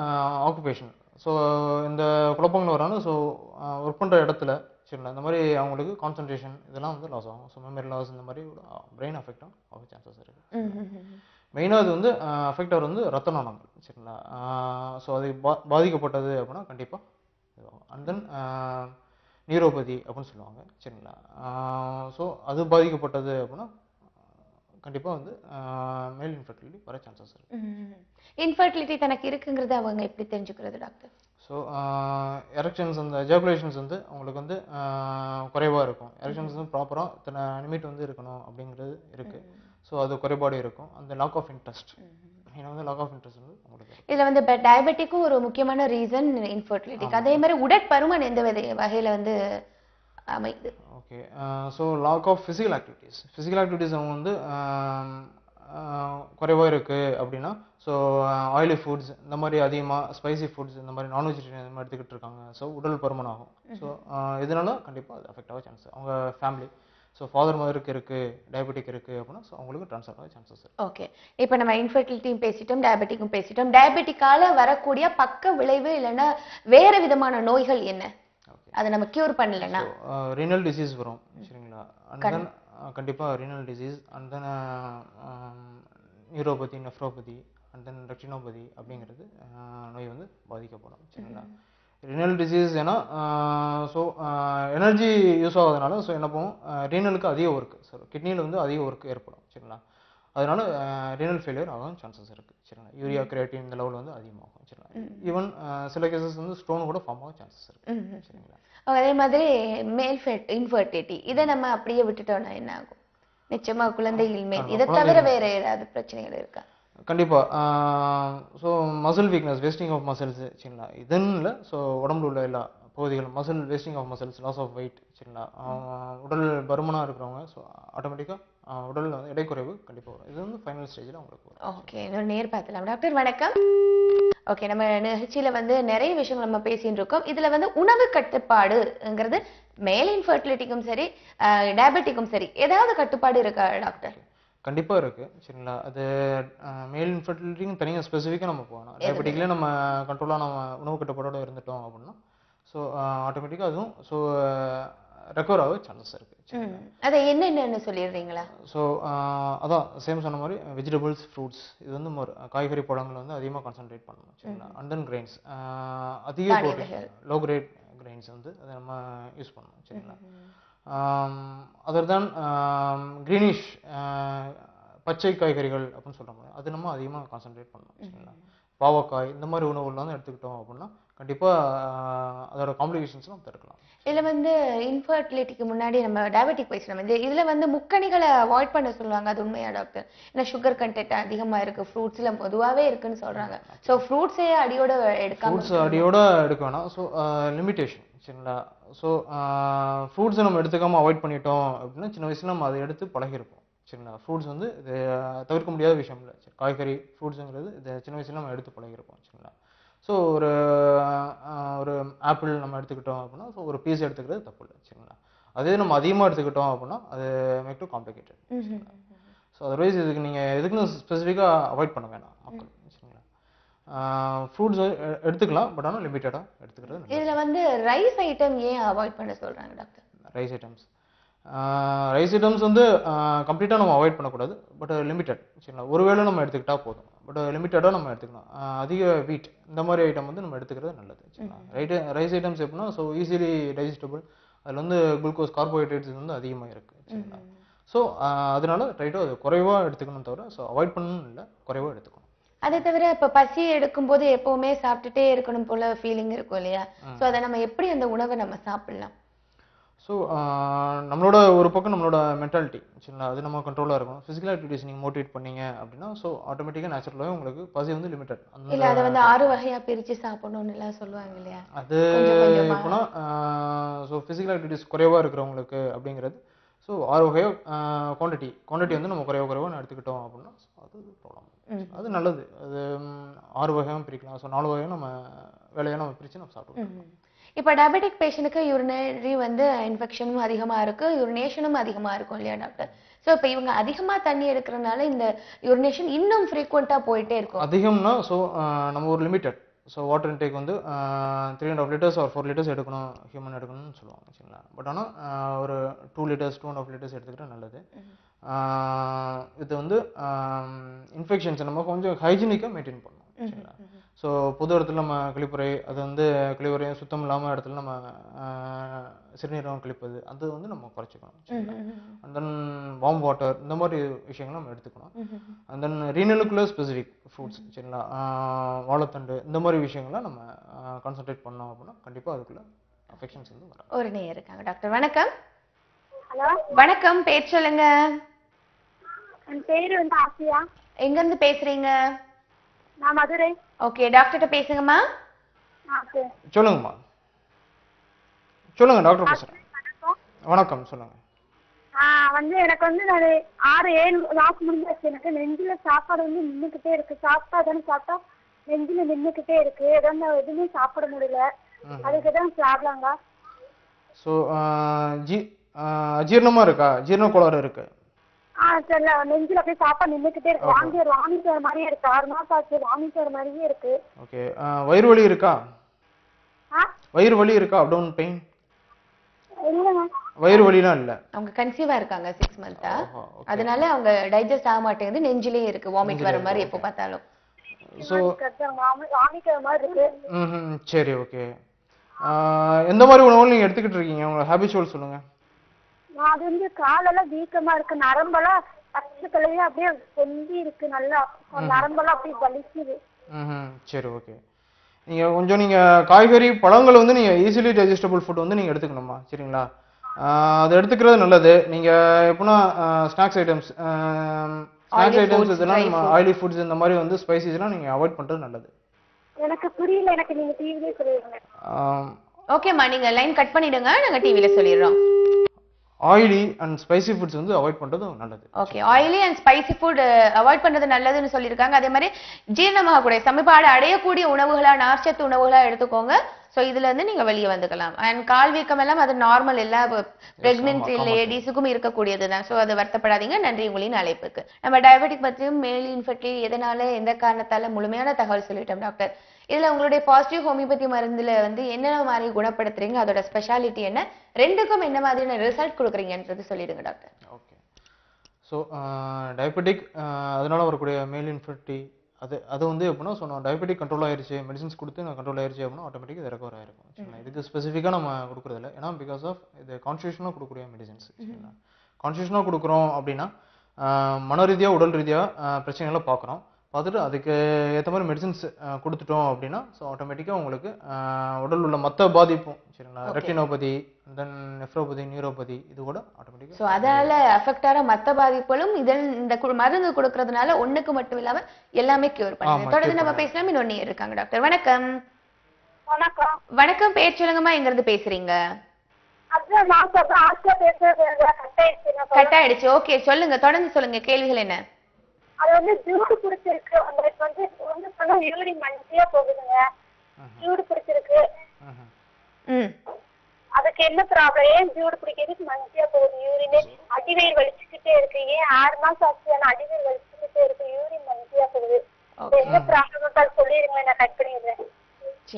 ஆக்குபேஷன், ஸோ இந்த குழப்பங்கள் வராது. ஸோ ஒர்க் பண்ணுற இடத்துல, சரிங்களா, இந்த மாதிரி அவங்களுக்கு கான்சன்ட்ரேஷன் இதெல்லாம் வந்து லாஸ் ஆகும். ஸோ மெமரி லாஸ் இந்த மாதிரி பிரெயின் அஃபெக்ட் ஆக சான்சஸ் இருக்குது. மெயினாக அது வந்து அஃபெக்ட் ஆகிறது வந்து ரத்த நாளங்கள், சரிங்களா? ஸோ அது பாதிக்கப்பட்டது அப்படின்னா கண்டிப்பாக இதுவாகும். அண்ட் தென் நியூரோபதி அப்படின்னு சொல்லுவாங்க சரிங்களா. ஸோ அது பாதிக்கப்பட்டது அப்படின்னா கண்டிப்பாக வந்து மேல் இன்ஃபர்டிலிட்டி வர சான்சஸ் இருக்கு. இன்ஃபர்டிலிட்டி தனக்கு இருக்குங்கிறது அவங்க எப்படி தெரிஞ்சுக்கிறது டாக்டர்? ஸோ எரெக்ஷன்ஸ் அந்த எஜாகுலேஷன்ஸ் வந்து அவங்களுக்கு வந்து குறைவாக இருக்கும். எரெக்ஷன்ஸ் வந்து ப்ராப்பராக இத்தனை லிமிட் வந்து இருக்கணும் அப்படிங்கிறது இருக்குது. ஸோ அது குறைபாடு இருக்கும். அந்த லாக் ஆஃப் இன்ட்ரெஸ்ட் ஏன்னா வந்து லாக் ஆஃப் இன்ட்ரெஸ்ட் வந்து உங்களுக்கு இதில் வந்து டயபெட்டிக்கும் ஒரு முக்கியமான ரீசன் இன்ஃபர்டிலிட்டிக்கு. அதே மாதிரி உடற்பருமன் எந்த வகையில் வந்து அமைது? Okay. So lack of physical activities அவங்க வந்து குறைவாக இருக்குது அப்படின்னா ஸோ ஆயிலி ஃபுட்ஸ் இந்த மாதிரி அதிகமாக ஸ்பைசி ஃபுட்ஸ் இந்த மாதிரி நான்வெஜிடேரியன் இந்த மாதிரி எடுத்துக்கிட்டு இருக்காங்க. ஸோ உடல் பருமன் ஆகும். ஸோ இதனால கண்டிப்பாக அது அஃபெக்ட் ஆக சான்ஸ். அவங்க ஃபேமிலி ஸோ ஃபாதர் மதருக்கு இருக்குது டயபெட்டிக் இருக்குது அப்படின்னா ஸோ அவங்களுக்கு ட்ரான்ஸ்ஃபர் ஆக சான்சஸ் இருக்குது. ஓகே. இப்போ நம்ம இன்ஃபர்டிலிட்டியும் பேசிட்டோம், டயபெட்டிக்கும் பேசிட்டோம். டயபெட்டிக்கால வரக்கூடிய பக்க விளைவு இல்லைன்னா வேற விதமான நோய்கள் என்ன? அதை நம்ம கியூர் பண்ணலன்னா ரீனல் டிசீஸ் வரும் சரிங்களா. அண்ட் தென் கண்டிப்பாக renal disease and then neuropathy, nephropathy and then retinopathy அப்படிங்கிறது நோய் வந்து பாதிக்கப்படும் சரிங்களா. ரீனல் டிசீஸ் ஏன்னா ஸோ எனர்ஜி யூஸ் ஆகாதனால ஸோ என்ன போகும் ரீனலுக்கு அதிக ஒர்க்கு ஸோ கிட்னியில் வந்து அதிக ஒர்க் ஏற்படும் சரிங்களா. அதனால ரீனல் ஃபெயிலியர் ஆகும் சான்சஸ் இருக்குது சரிங்களா. யூரியா கிரியேட்டின் இந்த லெவல் வந்து அதிகமாகும் சரிங்களா. ஈவன் சில கேசஸ் வந்து ஸ்டோன் கூட ஃபார்ம் ஆக சான்சஸ் இருக்குது சரிங்களா. அதே மாதிரி மேல் இன்ஃபர்டிலிட்டி இதை நம்ம அப்படியே விட்டுட்டோம்னா என்ன ஆகும்? நிச்சயமா குழந்தைகள் மேல் இதை தவிர வேற ஏதாவது பிரச்சனைகள் இருக்கா? கண்டிப்பாக. So muscle weakness, wasting of muscles சரிங்களா. இதுன்னு இல்லை ஸோ உடம்புல உள்ள எல்லா பகுதிகளும் muscle wasting of muscles, loss of weight சரிங்களா. உடல் பருமனாக இருக்கிறவங்க ஸோ ஆட்டோமேட்டிக்காக உடல் வந்து எடை குறைவு கண்டிப்பாக வரும். இது வந்து ஃபைனல் ஸ்டேஜில் அவங்களுக்கு வரும். ஓகே, இன்னொரு நேர் பார்த்துலாம். டாக்டர் வணக்கம். ஓகே, நம்ம நிகழ்ச்சியில் வந்து நிறைய விஷயங்கள் நம்ம பேசிட்டு இருக்கோம். இதில் வந்து உணவு கட்டுப்பாடுங்கிறது மேல் இன்ஃபர்டிலிட்டிக்கும் சரி டயபெட்டிக்கும் சரி ஏதாவது கட்டுப்பாடு இருக்கா டாக்டர்? கண்டிப்பாக இருக்குது சரிங்களா. அது மேல் இன்ஃபர்டிலிட்டின்னு தனியாக ஸ்பெசிஃபிக்காக நம்ம போகணும். டயபெட்டிக்லேயே நம்ம கண்ட்ரோலாக நம்ம உணவு கட்டுப்பாடோடு இருந்துட்டோம் அப்படின்னா ஸோ ஆட்டோமேட்டிக்காக அதுவும் ஸோ ரெக்கவர் ஆக சான்சஸ் இருக்குது. அதை என்னென்னு சொல்லிடுறீங்களா? ஸோ அதான் சேம் சொன்ன மாதிரி வெஜிடபிள்ஸ், ஃப்ரூட்ஸ் இது வந்து காய்கறி பழங்கள் வந்து அதிகமாக கான்சன்ட்ரேட் பண்ணணும் சரிங்களா. அண்ட் தென் கிரெயின்ஸ் அதிக ப்ரோட்டீன் லோ கிரேட் கிரெயின்ஸ் வந்து அதை நம்ம யூஸ் பண்ணணும் சரிங்களா. அதர் தேன் க்ரீனிஷ் பச்சை காய்கறிகள் அப்படின்னு சொல்கிற மாதிரி அது நம்ம அதிகமாக கான்சன்ட்ரேட் பண்ணணும் சரிங்களா. பாவக்காய் இந்த மாதிரி உணவுகள் வந்து எடுத்துக்கிட்டோம் அப்படின்னா கண்டிப்பாக அதோட காம்ப்ளிகேஷன்ஸ் நம்ம தடுக்கலாம். இதில் வந்து இன்ஃபர்டிலிட்டிக்கு முன்னாடி நம்ம டயபெட்டிக் பேசணும். இதில் வந்து முக்கணிகளை அவாய்ட் பண்ண சொல்லுவாங்க, அது உண்மையா டாக்டர்? ஏன்னா சுகர் கண்டென்ட் அதிகமாக இருக்குது, ஃப்ரூட்ஸில் பொதுவாகவே இருக்குன்னு சொல்கிறாங்க. ஸோ ஃப்ரூட்ஸே அடியோட ஃப்ரூட்ஸ் அடியோட எடுக்க வேணாம். ஸோ லிமிட்டேஷன் சரிங்களா. ஸோ ஃப்ரூட்ஸை நம்ம எடுத்துக்காமல் அவாய்ட் பண்ணிட்டோம் அப்படின்னா சின்ன வயசில் நம்ம அதை எடுத்து பழகிருப்போம் சரிங்களா. ஃப்ரூட்ஸ் வந்து இது தவிர்க்க முடியாத விஷயம் இல்லை சரி. காய்கறி ஃப்ரூட்ஸுங்கிறது இது சின்ன வயசில் நம்ம எடுத்து பழகிருப்போம் சரிங்களா. ஸோ ஒரு ஆப்பிள் நம்ம எடுத்துக்கிட்டோம் அப்படின்னா ஸோ ஒரு பீஸ் எடுத்துக்கிறது தப்பு இல்லை சரிங்களா. அதே நம்ம அதிகமாக எடுத்துக்கிட்டோம் அப்படின்னா அது make to complicated. So otherwise இதுக்கு நீங்கள் எதுக்குன்னு ஸ்பெசிஃபிக்காக அவாய்ட் பண்ண வேணாம் மக்கள் சரிங்களா. ஃப்ரூட்ஸ் எடுத்துக்கலாம் பட் ஆனால் லிமிட்டடாக எடுத்துக்கிறது. இதில் வந்து ரைஸ் ஐட்டம் ஏன் அவாய்ட் பண்ண சொல்கிறாங்க டாக்டர்? ரைஸ் ஐட்டம்ஸ் வந்து கம்ப்ளீட்டாக நம்ம அவாய்ட் பண்ணக்கூடாது பட் லிமிட்டட் சரிங்களா. ஒருவேளை நம்ம எடுத்துக்கிட்டால் போதும் பட் லிமிட்டடாக நம்ம எடுத்துக்கலாம். அதிக வீட் இந்த மாதிரி ஐட்டம் வந்து நம்ம எடுத்துக்கிறது நல்லது சரிங்களா. ரைஸ் ஐட்டம்ஸ் எப்படின்னா ஸோ ஈஸிலி டைஜஸ்டபிள், அதில் வந்து குளுக்கோஸ் கார்போஹைட்ரேட்ஸ் வந்து அதிகமாக இருக்குது சரிங்களா. ஸோ அதனால ரைட்டோ அது குறைவாக எடுத்துக்கணும் தவிர ஸோ அவாய்ட் பண்ணணும் இல்லை, குறைவாக எடுத்துக்கணும். அதை தவிர இப்போ பசி எடுக்கும்போது எப்பவுமே சாப்பிட்டுட்டே இருக்கணும் போல ஃபீலிங் இருக்கும் இல்லையா? ஸோ அதை நம்ம எப்படி அந்த உணவை நம்ம சாப்பிடலாம்? ஸோ நம்மளோட ஒரு பக்கம் நம்மளோட மென்டாலிட்டி சரிங்களா, அது நம்ம கண்ட்ரோலாக இருக்கணும். ஃபிசிக்கல் ஆக்டிவிட்டிஸ் நீங்கள் மோட்டிவேட் பண்ணீங்க அப்படின்னா ஸோ ஆட்டோமேட்டிக்காக நேச்சுரலாகவே உங்களுக்கு பசி வந்து லிமிட்டட். இல்லை அதை வந்து 6 வகையாக பிரித்து சாப்பிடணும்னு எல்லாம் சொல்லுவாங்க இல்லையா? அது எப்போனா ஸோ ஃபிசிக்கல் ஆக்டிவிட்டிஸ் குறைவாக இருக்கிறவங்களுக்கு அப்படிங்கிறது ஸோ 6 வகையாக குவான்டிட்டி வந்து நம்ம குறைவாக எடுத்துக்கிட்டோம் அப்படின்னா அது ப்ராப்ளம். அது நல்லது. அது 6 வகையாக பிரிக்கலாம். ஸோ 4 வகையாக நம்ம வேலையாக நம்ம பிரித்து நம்ம சாப்பிடுவோம். இப்போ டயபெட்டிக் பேஷண்ட்டுக்கு யூரினரி வந்து இன்ஃபெக்ஷனும் அதிகமாக இருக்குது, யூரினேஷனும் அதிகமாக இருக்கும் இல்லையா டாக்டர்? ஸோ இப்போ இவங்க அதிகமாக தண்ணி எடுக்கிறதுனால இந்த யூரினேஷன் இன்னும் ஃப்ரீக்வெண்ட்டாக போயிட்டே இருக்கும். அதிகம்னா ஸோ நம்ம ஒரு லிமிட்டட் ஸோ வாட்டர் இன்டேக் வந்து 3.5 லிட்டர்ஸ் ஆர் 4 லிட்டர்ஸ் எடுக்கணும், ஹியூமன் எடுக்கணும்னு சொல்லுவாங்க சரிங்களா. பட் ஆனால் ஒரு 2 லிட்டர்ஸ் 2.5 லிட்டர்ஸ் எடுத்துக்கிட்டால் நல்லது. இது வந்து இன்ஃபெக்ஷன்ஸ் நம்ம கொஞ்சம் ஹைஜீனிக்காக மெயின்டைன் பண்ணணும் சரிங்களா. ஸோ பொது இடத்துல நம்ம கழிப்பறை அது வந்து கழிவறையும் சுத்தம் இல்லாமல் இடத்துல நம்ம சிறுநீரகம் கழிப்பது அது வந்து நம்ம குறைச்சிக்கணும். அண்ட் தென் வார்ம் வாட்டர் இந்த மாதிரி விஷயங்கள் நம்ம எடுத்துக்கணும். அண்ட் தென் ரீனலுக்குலர் ஸ்பெசிஃபிக் ஃப்ரூட்ஸ் சரிங்களா, வாழைத்தண்டு இந்த மாதிரி விஷயங்கள்லாம் நம்ம கான்சென்ட்ரேட் பண்ணோம் அப்படின்னா கண்டிப்பாக அதுக்குள்ள அஃபெக்ஷன்ஸ் வந்து வரும். ஒரு நேயர் இருக்காங்க டாக்டர். வணக்கம். ஹலோ வணக்கம், பேர் சொல்லுங்க. என் பேரு வந்து ஆசியா. எங்க இருந்து பேசுறீங்க? நான் மதுரை. ஓகே, டாக்டர்கிட்ட பேசுங்கம்மா. சொல்லுங்கம்மா. சொல்லுங்க, டாக்டர் பேசுறேன். வணக்கம், சொல்லுங்க. வந்து எனக்கு வந்து நான் 6-7 மாசம் முடிஞ்சாச்சு. எனக்கு நெஞ்சில சாப்பாடு வந்து நின்றுக்கிட்டே இருக்கு. சாப்பிட்டா நெஞ்சில நின்றுக்கிட்டே இருக்கு. எதுவுமே சாப்பிட முடியல. அதுக்கு தான் ப்ராப்ளம்ங்க. ஸோ அஜீரணமா இருக்கா? ஜீரண கோளாறு இருக்கு? சரி, நெஞ்சில அப்படியே சாப்பாடு நின்றுக்கிட்டே இருக்கு. வாமிட் வர மாதிரியே இருக்கு. 6 மாசம் ஆச்சு, வாமிட் வர மாதிரியே இருக்கு. ஓகே, வயிறு வலி இருக்கா? வயிறு வலி இருக்கா? Uptown pain? இல்லைங்க, வயிறு வலிலாம் இல்ல. அவங்க கன்சீவா இருக்காங்க 6 மந்த்தா, அதனால அவங்க டைஜஸ்ட் ஆக மாட்டேங்குது, நெஞ்சிலேயே இருக்கு, வாமிட் வர மாதிரி எப்போ பார்த்தாலும். ஸோ வாமிட் வர மாதிரி இருக்கு. சரி, ஓகே. எந்த மாதிரி உணவுகள் நீங்க எடுத்துக்கிட்டு இருக்கீங்க? உங்க ஹேபிச்சுவல் சொல்லுங்க. அது வந்து காலெல்லாம் வீக்கமா இருக்கு. நரம்பெல்லாம் பச்சை கலையா அப்படியே பொந்தி இருக்கு. நல்லா நரம்பெல்லாம் அப்படியே வலிக்குது. சரி, ஓகே. நீங்க காய்கறி பழங்கள் வந்து நீங்க ஈஸிலி டைஜஸ்டபிள் ஃபுட் வந்து நீங்க எடுத்துக்கணுமா? சரிங்களா, அது எடுத்துக்கிறது நல்லது. நீங்க எப்படின்னா ஸ்நாக்ஸ் ஐட்டம்ஸ் இதெல்லாம் ஆயிலி ஃபுட்ஸ் இந்த மாதிரி வந்து ஸ்பைசிஸ்லாம் நீங்க அவாய்ட் பண்றது நல்லது. எனக்கு புரியல, எனக்கு நீங்க டிவிலே சொல்லிடுங்க. ஓகேம்மா, நீங்க லைன் கட் பண்ணிடுங்க, நாங்க டிவில சொல்லிடுறோம். ஆயிலி அண்ட் ஸ்பைசி ஃபுட்ஸ் வந்து அவாய்ட் பண்றது நல்லது. Okay, oily and spicy food avoid பண்றது நல்லதுன்னு சொல்லியிருக்காங்க. அதே மாதிரி ஜீரணமாகக்கூடிய சமபாடு அடையக்கூடிய உணவுகளா, நார்ச்சத்து உணவுகளா எடுத்துக்கோங்க. ஸோ இதுல இருந்து நீங்க வெளியே வந்துக்கலாம். அண்ட் கால் வீக்கம் எல்லாம் அது நார்மல், எல்லா பிரெக்னென்ட் லேடிஸுக்கும் இருக்கக்கூடியது தான். ஸோ அது வருத்தப்படாதீங்க. நன்றி உங்களின் அழைப்புக்கு. நம்ம டயபெட்டிக் பற்றியும் மேல் இன்ஃபெர்டிலிட்டி எதனால எந்த காரணத்தால முழுமையான தகவல் சொல்லிட்டோம் டாக்டர். இதுல உங்களுடைய பாசிட்டிவ் ஹோமியோபதி மருந்துல வந்து என்னென்ன மாதிரி குணப்படுத்துறீங்க, அதோட ஸ்பெஷாலிட்டி என்ன, ரெண்டுக்கும் என்ன மாதிரியான ரிசல்ட் கொடுக்குறீங்கன்றது சொல்லிடுங்க டாக்டர். ஓகே, ஸோ டயபெட்டிக் அதனால வரக்கூடிய மேல் இன்ஃபெர்டிலிட்டி அது வந்து எப்படின்னா சொன்னோம், டயபெட்டிக் கண்ட்ரோல் ஆயிருச்சு, மெடிசன்ஸ் கொடுத்து கண்ட்ரோல் ஆயிருச்சு அப்படின்னா ஆட்டோமேட்டிக் இது ரெக்கவர் ஆயிருக்கும். சரிங்களா, இதுக்கு ஸ்பெசிஃபிக்காக நம்ம கொடுக்குறதில்ல. ஏன்னா பிகாஸ் ஆஃப் இது கான்ஸ்டியூஷனாக கொடுக்கக்கூடிய மெடிசன்ஸ். சரிங்களா, கான்ஸ்டியூஷனாக கொடுக்குறோம் அப்படின்னா மன ரீதியாக உடல் ரீதியாக பிரச்சனைகளை பார்க்குறோம். பார்த்துட்டு அதுக்கு ஏற்ற மாதிரி மெடிசன்ஸ் கொடுத்துட்டோம் அப்படின்னா ஸோ ஆட்டோமேட்டிக்காக உங்களுக்கு உடல் உள்ள மற்ற பாதிப்பும் சரிங்களா, ரெட்டினோபதி, தென் நெஃப்ரோபதி, நியூரோபதி இது கூட ஆட்டோமேட்டிக்காக. ஸோ அதால அஃபெக்ட் ஆகிற மற்ற பாதிப்புகளும் இந்த மருந்து கொடுக்கறதுனால ஒன்றுக்கு மட்டும் இல்லாம எல்லாமே கியூர் பண்ணுது. தொடர்ந்து நம்ம பேசலாம். இன்னொன்னு இருக்காங்க டாக்டர். வணக்கம். வணக்கம். வணக்கம், பேர் சொல்லுங்கம்மா, எங்க இருந்து பேசுறீங்க? கட் ஆயிடுச்சு. ஓகே, சொல்லுங்க, தொடர்ந்து சொல்லுங்க, கேள்விகள் என்ன? அது வந்து ஜூடு பிடிச்சிருக்கு. உங்களுக்கு வந்து சொன்னா யூரின் மஞ்சளியா போகுதுங்க. ஜூடு பிடிச்சிருக்கு. அதுக்கு என்ன ப்ராப்ளம்? ஏன் ஜூடு பிடிக்கிறதுக்கு மஞ்சளியா போகுது யூரின்? அடிவயிறு வலிச்சுக்கிட்டே இருக்கு. ஏன் 6 மாசம் ஆச்சு, ஆனா அடிவயிறு வலிச்சுக்கிட்டே இருக்கு, யூரின் மஞ்சளியா போகுது. என்ன ப்ராப்ளம் சொல்லிடுங்க, நான் கட் பண்ணிடுறேன்.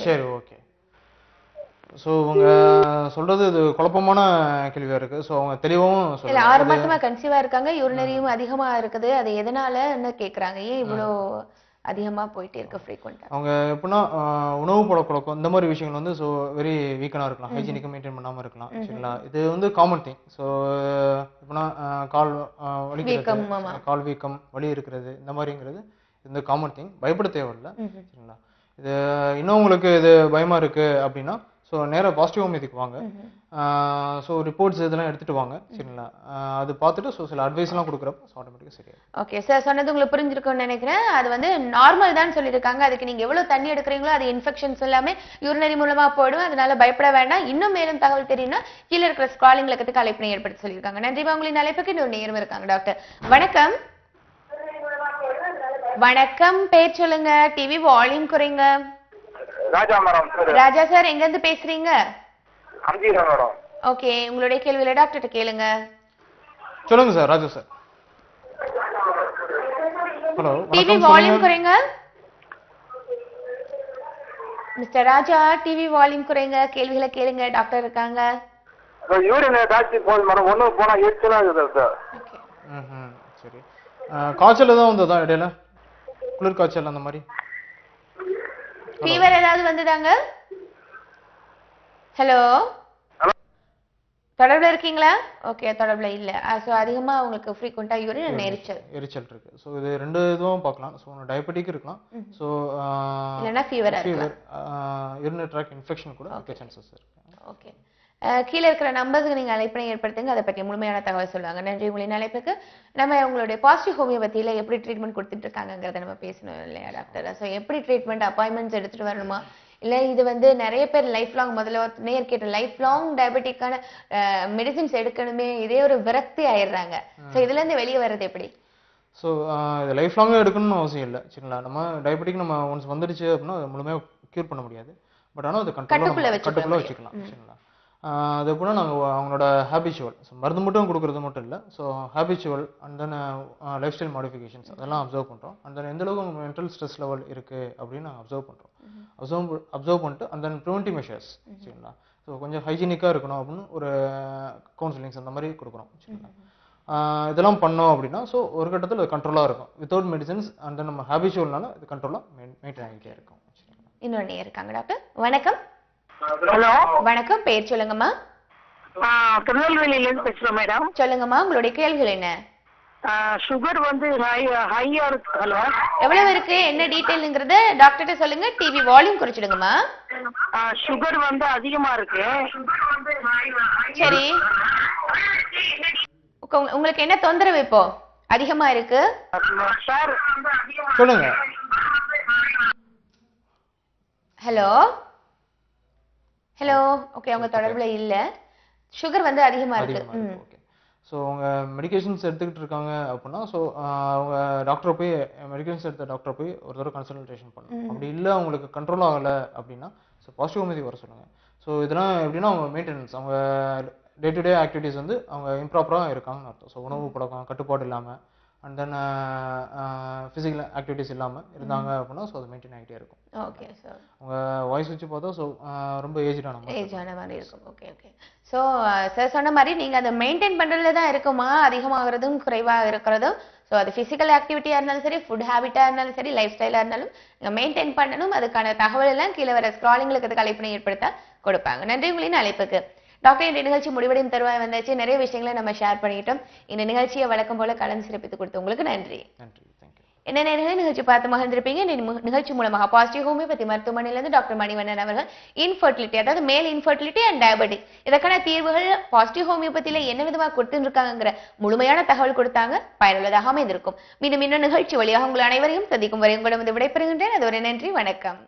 சரி, ஓகே. ஸோ அவங்க சொல்றது இது குழப்பமான கேள்வியா இருக்கு. ஸோ அவங்க தெளிவாகவும் இல்ல 6 மாசமா கன்சீவா இருக்காங்க, யூரினரியும் அதிகமா இருக்குது, அது எதனாலன்னு கேக்குறாங்க. ஏன் இவ்வளோ அதிகமா போயிட்டே இருக்கு ஃப்ரீக்வெண்டா? அவங்க எப்படின்னா உணவு பழக்கம் இந்த மாதிரி விஷயங்கள் வந்து ஸோ வெரி வீக்கனா இருக்கலாம், ஹைஜீனிக்கா மெயின்டைன் பண்ணாம இருக்கலாம். சரிங்களா, இது வந்து காமன் திங். ஸோ எப்படின்னா கால் வலிக்கிறது, கால் வீக்கம், வலி இருக்கிறது இந்த மாதிரிங்கிறது இந்த காமன் திங், பயப்பட தேவையில்லை. சரிங்களா, இது இன்னும் உங்களுக்கு இது பயமா இருக்கு அப்படின்னா ஸோ நேராக பாசிட்டிவ் ஹோமியோபதிக்கு வாங்க. ஸோ ரிப்போர்ட்ஸ் இதெல்லாம் எடுத்துட்டு வாங்க. சரிங்களா, அது பார்த்துட்டு ஸோ சில அட்வைஸ்லாம் கொடுக்குறப்ப ஸோ ஆட்டோமேட்டிக்காக சரியாகும். ஓகே சார், சொன்னது உங்களுக்கு புரிஞ்சிருக்கும்னு நினைக்கிறேன். அது வந்து நார்மல் தான் சொல்லியிருக்காங்க. அதுக்கு நீங்க எவ்வளவு தண்ணி எடுக்கிறீங்களோ அது இன்ஃபெக்ஷன்ஸ் எல்லாமே யூரினரி மூலமா போயிடும். அதனால பயப்பட வேண்டாம். இன்னும் மேலும் தகவல் தெரியும்னா கீழே இருக்கிற ஸ்க்ராலிங் இலக்கத்துக்கு அழைப்பினை ஏற்படுத்தி சொல்லியிருக்காங்க. நன்றி. உங்களின் அழைப்புக்கு இன்னொரு நேரம் இருக்காங்க டாக்டர். வணக்கம். வணக்கம், பேர் சொல்லுங்க, டிவி வால்யூம் குறைங்க. ராஜா மேடம். ராஜா சார், எங்க இருந்து பேசுறீங்க? அம்ஜீரா மேடம். ஓகே, உங்களுடைய கேள்வியில டாக்டர்கிட்ட கேளுங்க. சொல்லுங்க sir. Raja sir. Hello, TV volume குறைங்க. மிஸ்டர் ராஜா, டிவி வால்யூம் குறைங்க, கேள்விகளை கேளுங்க, டாக்டர் இருக்காங்க. யூரின் டாக்டர் போகுது மேடம், ஒண்ணு போனா எரிச்சலா இருக்குது சார். சரி, காய்ச்சல் தான் வந்ததா இடையில? குளிர் காய்ச்சல் அந்த மாதிரி? ஃபீவர் ஏதாவது வந்ததாங்க? ஹலோ, தொடர்புல இருக்கீங்களா? ஓகே, தொடர்புல இல்ல. சோ அதிகமா உங்களுக்கு ஃப்ரீக்வெண்டா யூரின் எரிச்சல் இருக்கு. சோ இது ரெண்டு இதுவும் பார்க்கலாம். சோ டயபெட்டிக் இருக்கலாம். சோ இல்லனா ஃபீவரா இருக்கலாம். யூரினரி ட்ராக்ட் இன்ஃபெக்ஷன் கூட இருக்க சான்சஸ் இருக்கு. ஓகே, கீழே இருக்கிற நம்பருக்கு நீங்க அழைப்பினை ஏற்படுத்துங்க. அதை பற்றி முழுமையான தகவல் சொல்லுவாங்க. நன்றி உங்களின் அழைப்புக்கு. நம்ம உங்களுடைய பாசிட்டிவ் ஹோமியோபதியில எப்படி ட்ரீட்மெண்ட் கொடுத்துட்டு இருக்காங்கிறத நம்ம பேசணும் இல்லையா டாக்டர்? ஸோ எப்படி ட்ரீட்மெண்ட் அப்பாயின்மெண்ட்ஸ் எடுத்துட்டு வரணுமா, இல்ல இது வந்து நிறைய பேர் லைஃப் லாங், முதல்ல நேர் கேட்ட லைஃப் லாங் டயபெட்டிக்கான மெடிசின்ஸ் எடுக்கணுமே, இதே ஒரு விரக்தி ஆயிடுறாங்க. ஸோ இதுல இருந்து வெளியே வர்றது எப்படி? ஸோ இது லைஃப் லாங்காக எடுக்கணும்னு அவசியம் இல்லை. சரிங்களா, நம்ம டயபெட்டிக் நம்ம ஒன்ஸ் வந்துடுச்சு அப்படின்னா அதை முழுமையாக க்யூர் பண்ண முடியாது. பட் ஆனால் அது கட்டுக்குள்ளே வச்சுக்கலாம். சரிங்களா, அது எப்படின்னா நாங்கள் அவங்களோட ஹேபிச்சுவல், ஸோ மருந்து மட்டும் கொடுக்குறது மட்டும் இல்லை, so habitual and than life style modifications அதெல்லாம் அப்சர்வ் பண்ணுறோம். அண்ட் தென் எந்த அளவுக்கு அவங்க மென்டல் ஸ்ட்ரெஸ் லெவல் இருக்குது அப்படின்னு நாங்கள் அப்சர்வ் பண்ணுறோம். அப்சர்வ் பண்ணிட்டு அண்ட் தென் ப்ரிவென்டிவ் மெஷர்ஸ். சரிங்களா, ஸோ கொஞ்சம் ஹைஜீனிக்காக இருக்கணும் அப்படின்னு ஒரு கவுன்சிலிங்ஸ் அந்த மாதிரி கொடுக்குறோம். சரிங்களா, இதெல்லாம் பண்ணோம் அப்படின்னா ஸோ ஒரு கட்டத்தில் அது கண்ட்ரோலாக இருக்கும். வித்தவுட் மெடிசன்ஸ் அண்ட் தென் நம்ம ஹேபிச்சுவல்னால இது கண்ட்ரோலாக மெயின்டைன் ஆகிட்டே இருக்கும். இன்னொன்று இருக்காங்க டாக்டர். வணக்கம். ஹலோ, வணக்கம். பேர் சொல்லுங்கம்மா. திருநெல்வேலியில இருந்து பேசுறோம் மேடம். சொல்லுங்கம்மா, உங்களுடைய கேள்விகள் என்ன? சுகர் வந்து ஹையா இருக்கு. ஹலோ, எவ்வளவு இருக்கு, என்ன டீடைல்ங்கிறத டாக்டர்கிட்ட சொல்லுங்க. TV volume குறைச்சிடுங்கம்மா. சுகர் வந்து அதிகமா இருக்கு. சரி, உங்களுக்கு என்ன தொந்தரவு இப்போ அதிகமா இருக்கு? சார் சொல்லுங்க. ஹலோ ஹலோ, ஓகே, அவங்க தொடர்புல இல்ல. சுகர் வந்து அதிகமா இருக்கு. ஓகே, ஸோ அவங்க மெடிகேஷன்ஸ் எடுத்துக்கிட்டு இருக்காங்க அப்படின்னா ஸோ அவங்க டாக்டரை போய் மெடிகேஷன்ஸ் எடுத்த டாக்டரை போய் ஒரு தடவை கன்சல்டேஷன் பண்ணணும். அப்படி இல்லை அவங்களுக்கு கண்ட்ரோல் ஆகலை அப்படின்னா ஸோ பாசிட்டிவ் ஹோமியோபதி வர சொல்லுங்கள். ஸோ இதெல்லாம் எப்படின்னா அவங்க மெயின்டெனன்ஸ், அவங்க டே டு டே ஆக்டிவிட்டீஸ் வந்து அவங்க இம்ப்ராப்பராக இருக்காங்கன்னு அர்த்தம். ஸோ உணவு பழக்கம் கட்டுப்பாடு இல்லாமல் அண்ட் தென் ஃபிசிக்கல் ஆக்டிவிட்டீஸ் இல்லாமல் இருந்தாங்க அப்படின்னா ஸோ அது மெயின்டைன் ஆகிட்டே இருக்கும். ஓகே சார், உங்கள் வாய்ஸ் வச்சு பார்த்தா ஸோ ரொம்ப ஏஜான மாதிரி இருக்கும். ஓகே ஓகே, ஸோ சார் சொன்ன மாதிரி நீங்கள் அதை மெயின்டைன் பண்ணுறதுல தான் இருக்குமா, அதிகமாகிறதும் குறைவாக இருக்கிறதும். ஸோ அது ஃபிசிக்கல் ஆக்டிவிட்டியாக இருந்தாலும் சரி, ஃபுட் ஹேபிட்டாக இருந்தாலும் சரி, லைஃப் ஸ்டைலாக இருந்தாலும் நீங்கள் மெயின்டைன் பண்ணணும். அதுக்கான தகவல் எல்லாம் கீழே வர ஸ்க்ராலிங்களுக்கு அதுக்கு அழைப்பினை ஏற்படுத்த கொடுப்பாங்க. நன்றி உங்களின் அழைப்புக்கு. டாக்டர், இந்த நிகழ்ச்சி முடிவடையும் தருவாய் வந்தாச்சு. நிறைய விஷயங்களை நம்ம ஷேர் பண்ணிட்டோம். இந்த நிகழ்ச்சியை வழக்கம் போல கலந்து சிறப்பித்து கொடுத்து உங்களுக்கு நன்றி. என்ன நிகழ்ச்சி பார்த்து மகிழ்ந்திருப்பீங்க. நிகழ்ச்சி மூலமாக பாசிட்டிவ் ஹோமியோபதி மருத்துவமனையிலிருந்து டாக்டர் மணிவண்ணன் அவர்கள் இன்ஃபர்டிலிட்டி, அதாவது மேல் இன்ஃபர்டிலிட்டி அண்ட் டயபெட்டிக், இதற்கான தீர்வுகள் பாசிட்டிவ் ஹோமியோபதியில என்ன விதமாக கொடுத்துருக்காங்கிற முழுமையான தகவல் கொடுத்தாங்க. பயனுள்ளதாக அமைந்திருக்கும். மீண்டும் இன்னும் நிகழ்ச்சி வழியாக உங்கள் அனைவரையும் சந்திக்கும் வரை உங்களிடம் விடைபெறுகின்றேன். அதுவரை நன்றி, வணக்கம்.